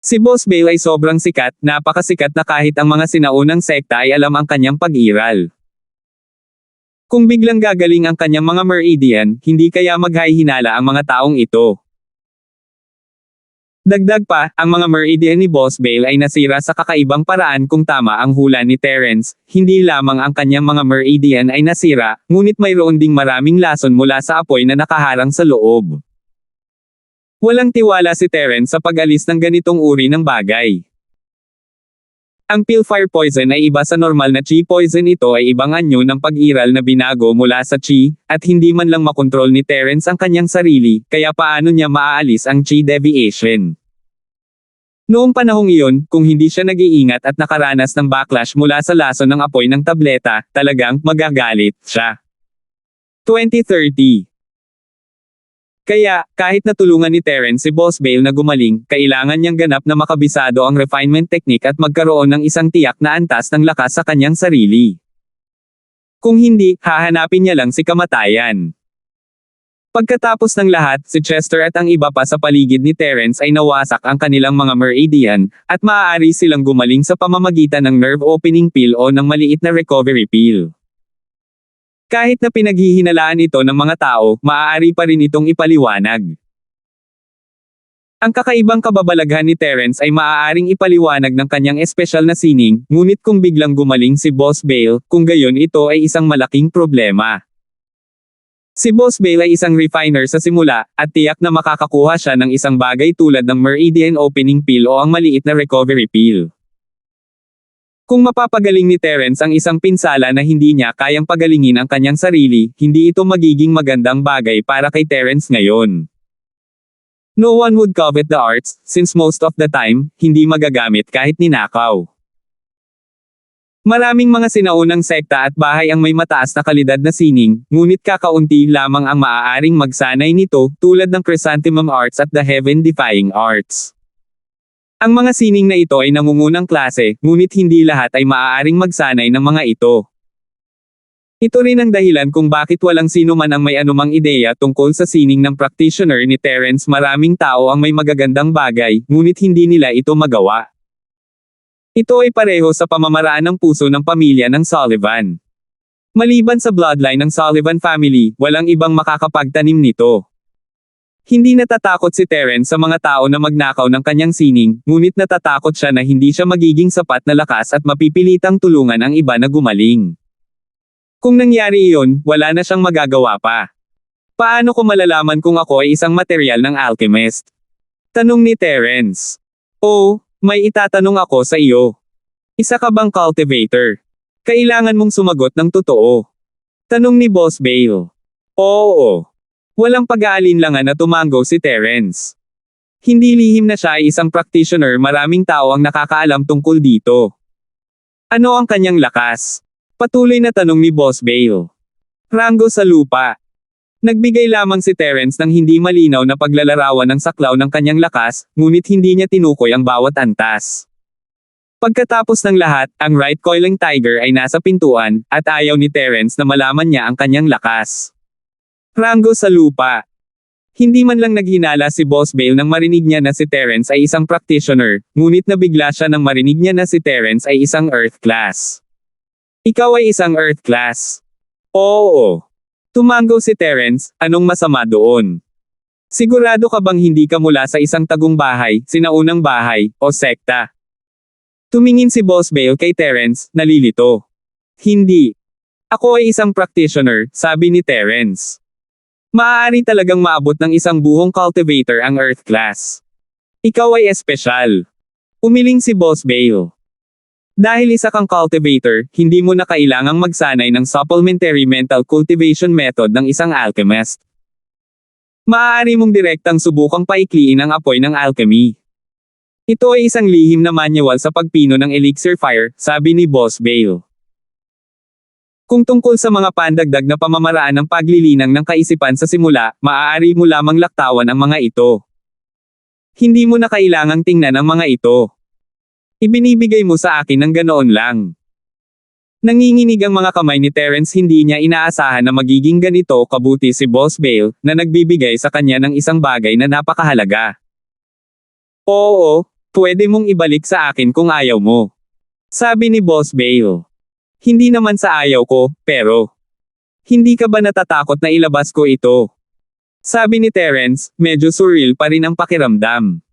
A: Si Boss Bale ay sobrang sikat, napakasikat na kahit ang mga sinaunang sekta ay alam ang kanyang pag-iral. Kung biglang gagaling ang kanyang mga meridian, hindi kaya maghahinala ang mga taong ito. Dagdag pa, ang mga meridian ni Boss Bale ay nasira sa kakaibang paraan. Kung tama ang hula ni Terence, hindi lamang ang kanyang mga meridian ay nasira, ngunit mayroon ding maraming lason mula sa apoy na nakaharang sa loob. Walang tiwala si Terence sa pag-alis ng ganitong uri ng bagay. Ang pill fire poison ay iba sa normal na chi poison. Ito ay ibang anyo ng pag-iral na binago mula sa chi, at hindi man lang makontrol ni Terence ang kanyang sarili, kaya paano niya maaalis ang chi deviation. Noong panahong iyon, kung hindi siya nag-iingat at nakaranas ng backlash mula sa lason ng apoy ng tableta, talagang magagalit siya. 2030. Kaya, kahit natulungan ni Terence si Boss Bale na gumaling, kailangan niyang ganap na makabisado ang refinement technique at magkaroon ng isang tiyak na antas ng lakas sa kanyang sarili. Kung hindi, hahanapin niya lang si kamatayan. Pagkatapos ng lahat, si Chester at ang iba pa sa paligid ni Terence ay nawasak ang kanilang mga meridian, at maaari silang gumaling sa pamamagitan ng nerve opening pill o ng maliit na recovery pill. Kahit na pinaghihinalaan ito ng mga tao, maaari pa rin itong ipaliwanag. Ang kakaibang kababalaghan ni Terence ay maaaring ipaliwanag ng kanyang espesyal na sining, ngunit kung biglang gumaling si Boss Bale, kung gayon ito ay isang malaking problema. Si Boss Bale ay isang refiner sa simula, at tiyak na makakakuha siya ng isang bagay tulad ng meridian opening pill o ang maliit na recovery pill. Kung mapapagaling ni Terence ang isang pinsala na hindi niya kayang pagalingin ang kanyang sarili, hindi ito magiging magandang bagay para kay Terence ngayon. No one would covet the arts, since most of the time, hindi magagamit kahit ninakaw. Maraming mga sinaunang sekta at bahay ang may mataas na kalidad na sining, ngunit kakaunti lamang ang maaaring magsanay nito, tulad ng Chrysanthemum Arts at the Heaven-Defying Arts. Ang mga sining na ito ay nangungunang klase, ngunit hindi lahat ay maaaring magsanay ng mga ito. Ito rin ang dahilan kung bakit walang sino man ang may anumang ideya tungkol sa sining ng practitioner ni Terence. Maraming tao ang may magagandang bagay, ngunit hindi nila ito magawa. Ito ay pareho sa pamamaraan ng puso ng pamilya ng Sullivan. Maliban sa bloodline ng Sullivan family, walang ibang makakapagtanim nito. Hindi natatakot si Terence sa mga tao na magnakaw ng kanyang sining, ngunit natatakot siya na hindi siya magiging sapat na lakas at mapipilitang tulungan ang iba na gumaling. Kung nangyari iyon, wala na siyang magagawa pa. Paano ko malalaman kung ako ay isang material ng alchemist? Tanong ni Terence. Oh, may itatanong ako sa iyo. Isa ka bang cultivator? Kailangan mong sumagot ng totoo. Tanong ni Boss Bale. Oo. Walang pag-aalinlangan na tumango si Terence. Hindi lihim na siya ay isang practitioner. Maraming tao ang nakakaalam tungkol dito. Ano ang kanyang lakas? Patuloy na tanong ni Boss Bale. Rango sa lupa. Nagbigay lamang si Terence ng hindi malinaw na paglalarawan ng saklaw ng kanyang lakas, ngunit hindi niya tinukoy ang bawat antas. Pagkatapos ng lahat, ang right coiling tiger ay nasa pintuan, at ayaw ni Terence na malaman niya ang kanyang lakas. Rango sa lupa. Hindi man lang naghinala si Boss Bale nang marinig niya na si Terence ay isang practitioner, ngunit nabigla siya nang marinig niya na si Terence ay isang Earth class. Ikaw ay isang Earth class? Oo. Tumango si Terence, anong masama doon? Sigurado ka bang hindi ka mula sa isang tagong bahay, sinaunang bahay, o sekta? Tumingin si Boss Bale kay Terence, nalilito. Hindi. Ako ay isang practitioner, sabi ni Terence. Maaari talagang maabot ng isang buhong cultivator ang Earth class. Ikaw ay espesyal. Umiling si Boss Bale. Dahil isa kang cultivator, hindi mo na kailangang magsanay ng supplementary mental cultivation method ng isang alchemist. Maaari mong direktang subukang paikliin ang apoy ng alchemy. Ito ay isang lihim na manual sa pagpino ng elixir fire, sabi ni Boss Bale. Kung tungkol sa mga pandagdag na pamamaraan ng paglilinang ng kaisipan sa simula, maaari mo lamang laktawan ang mga ito. Hindi mo na kailangang tingnan ang mga ito. Ibinibigay mo sa akin ng ganoon lang. Nanginginig ang mga kamay ni Terence. Hindi niya inaasahan na magiging ganito kabuti si Boss Bale, na nagbibigay sa kanya ng isang bagay na napakahalaga. Oo, pwede mong ibalik sa akin kung ayaw mo. Sabi ni Boss Bale. Hindi naman sa ayaw ko, pero hindi ka ba natatakot na ilabas ko ito? Sabi ni Terence, medyo surreal pa rin ang pakiramdam.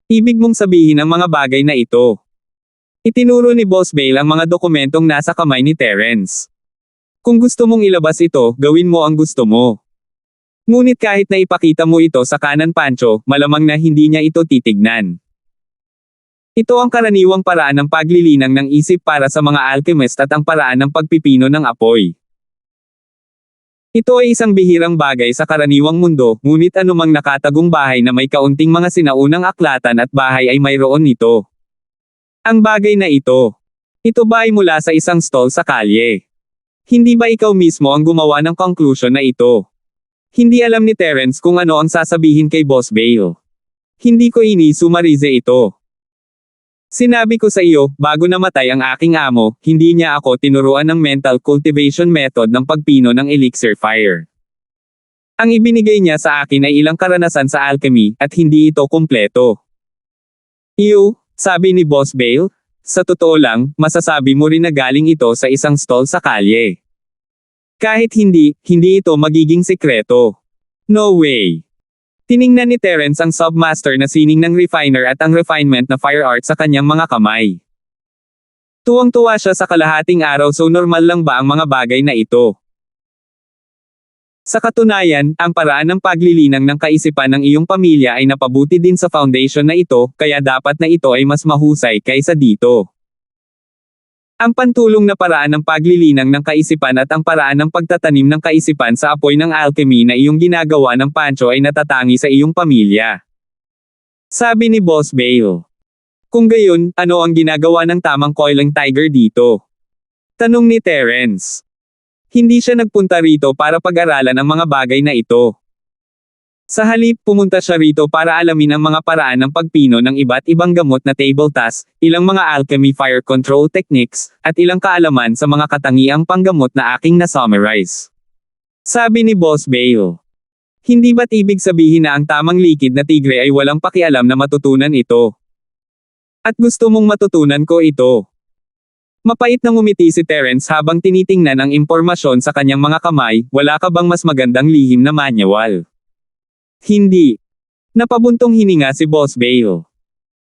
A: Ibig mong sabihin ang mga bagay na ito. Itinuro ni Boss Bale ang mga dokumentong nasa kamay ni Terence. Kung gusto mong ilabas ito, gawin mo ang gusto mo. Ngunit kahit na ipakita mo ito sa kanan Pancho, malamang na hindi niya ito titignan. Ito ang karaniwang paraan ng paglilinang ng isip para sa mga alchemist at ang paraan ng pagpipino ng apoy. Ito ay isang bihirang bagay sa karaniwang mundo, ngunit anumang nakatagong bahay na may kaunting mga sinaunang aklatan at bahay ay mayroon nito. Ang bagay na ito. Ito ba ay mula sa isang stall sa kalye? Hindi ba ikaw mismo ang gumawa ng conclusion na ito? Hindi alam ni Terence kung ano ang sasabihin kay Boss Bale. Hindi ko sumarize ito. Sinabi ko sa iyo, bago namatay ang aking amo, hindi niya ako tinuruan ng mental cultivation method ng pagpino ng elixir fire. Ang ibinigay niya sa akin ay ilang karanasan sa alchemy, at hindi ito kumpleto. Iyo, sabi ni Boss Bale, sa totoo lang, masasabi mo rin na galing ito sa isang stall sa kalye. Kahit hindi ito magiging sekreto. No way. Tiningnan ni Terence ang submaster na sining ng refiner at ang refinement na fire art sa kanyang mga kamay. Tuwang-tuwa siya sa kalahating araw, so normal lang ba ang mga bagay na ito? Sa katunayan, ang paraan ng paglilinang ng kaisipan ng iyong pamilya ay napabuti din sa foundation na ito, kaya dapat na ito ay mas mahusay kaysa dito. Ang pantulong na paraan ng paglilinang ng kaisipan at ang paraan ng pagtatanim ng kaisipan sa apoy ng alchemy na iyong ginagawa ng Pancho ay natatangi sa iyong pamilya. Sabi ni Boss Bale. Kung gayon, ano ang ginagawa ng tamang coiling tiger dito? Tanong ni Terence. Hindi siya nagpunta rito para pag-aralan ang mga bagay na ito. Sa halip, pumunta siya rito para alamin ang mga paraan ng pagpino ng iba't ibang gamot na table task, ilang mga alchemy fire control techniques, at ilang kaalaman sa mga katangiang panggamot na aking na-summarize. Sabi ni Boss Bale. Hindi ba't ibig sabihin na ang tamang likid na tigre ay walang pakialam na matutunan ito? At gusto mong matutunan ko ito? Mapait na ngumiti si Terence habang tinitingnan ang impormasyon sa kanyang mga kamay, wala ka bang mas magandang lihim na manual? Hindi. Napabuntong hininga si Boss Bale.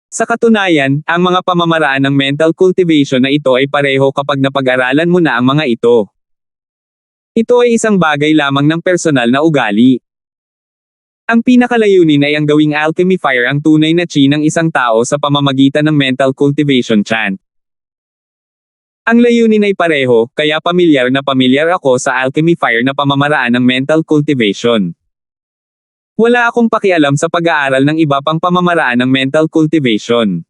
A: Sa katunayan, ang mga pamamaraan ng mental cultivation na ito ay pareho kapag napag-aralan mo na ang mga ito. Ito ay isang bagay lamang ng personal na ugali. Ang pinakalayunin ay ang gawing alchemy fire ang tunay na chi ng isang tao sa pamamagitan ng mental cultivation chant. Ang layunin ay pareho, kaya pamilyar ako sa alchemy fire na pamamaraan ng mental cultivation. Wala akong pakialam sa pag-aaral ng iba pang pamamaraan ng mental cultivation.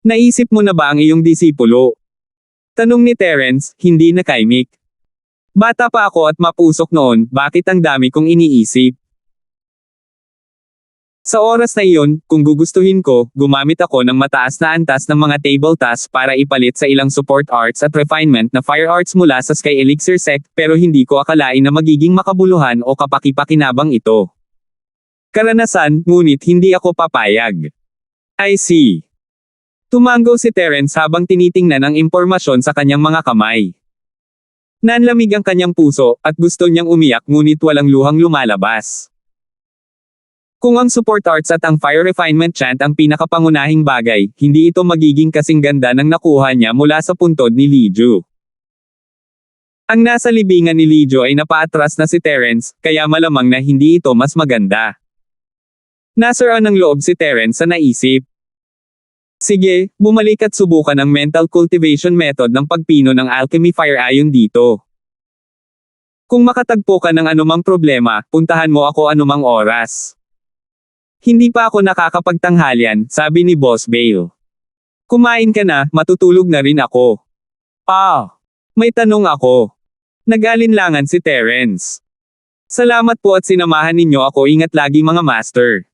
A: Naisip mo na ba ang iyong disipulo? Tanong ni Terence, hindi nakaimik. Bata pa ako at mapusok noon, bakit ang dami kong iniisip? Sa oras na iyon, kung gugustuhin ko, gumamit ako ng mataas na antas ng mga table tasks para ipalit sa ilang support arts at refinement na fire arts mula sa Sky Elixir sect, pero hindi ko akalain na magiging makabuluhan o kapaki-pakinabang ito. Karanasan, ngunit hindi ako papayag. I see. Tumango si Terence habang tinitingnan ang impormasyon sa kanyang mga kamay. Nanlamig ang kanyang puso, at gusto niyang umiyak ngunit walang luhang lumalabas. Kung ang support arts at ang fire refinement chant ang pinakapangunahing bagay, hindi ito magiging kasing ganda ng nakuha niya mula sa puntod ni Liju. Ang nasa libingan ni Liju ay napaatras na si Terence, kaya malamang na hindi ito mas maganda. Nasaraan ng loob si Terence sa naisip. Sige, bumalik at subukan ang mental cultivation method ng pagpino ng alchemy fire ayon dito. Kung makatagpo ka ng anumang problema, puntahan mo ako anumang oras. Hindi pa ako nakakapagtanghalian, sabi ni Boss Bale. Kumain ka na, matutulog na rin ako. May tanong ako. Nag-alinlangan si Terence. Salamat po at sinamahan ninyo ako, ingat lagi mga master.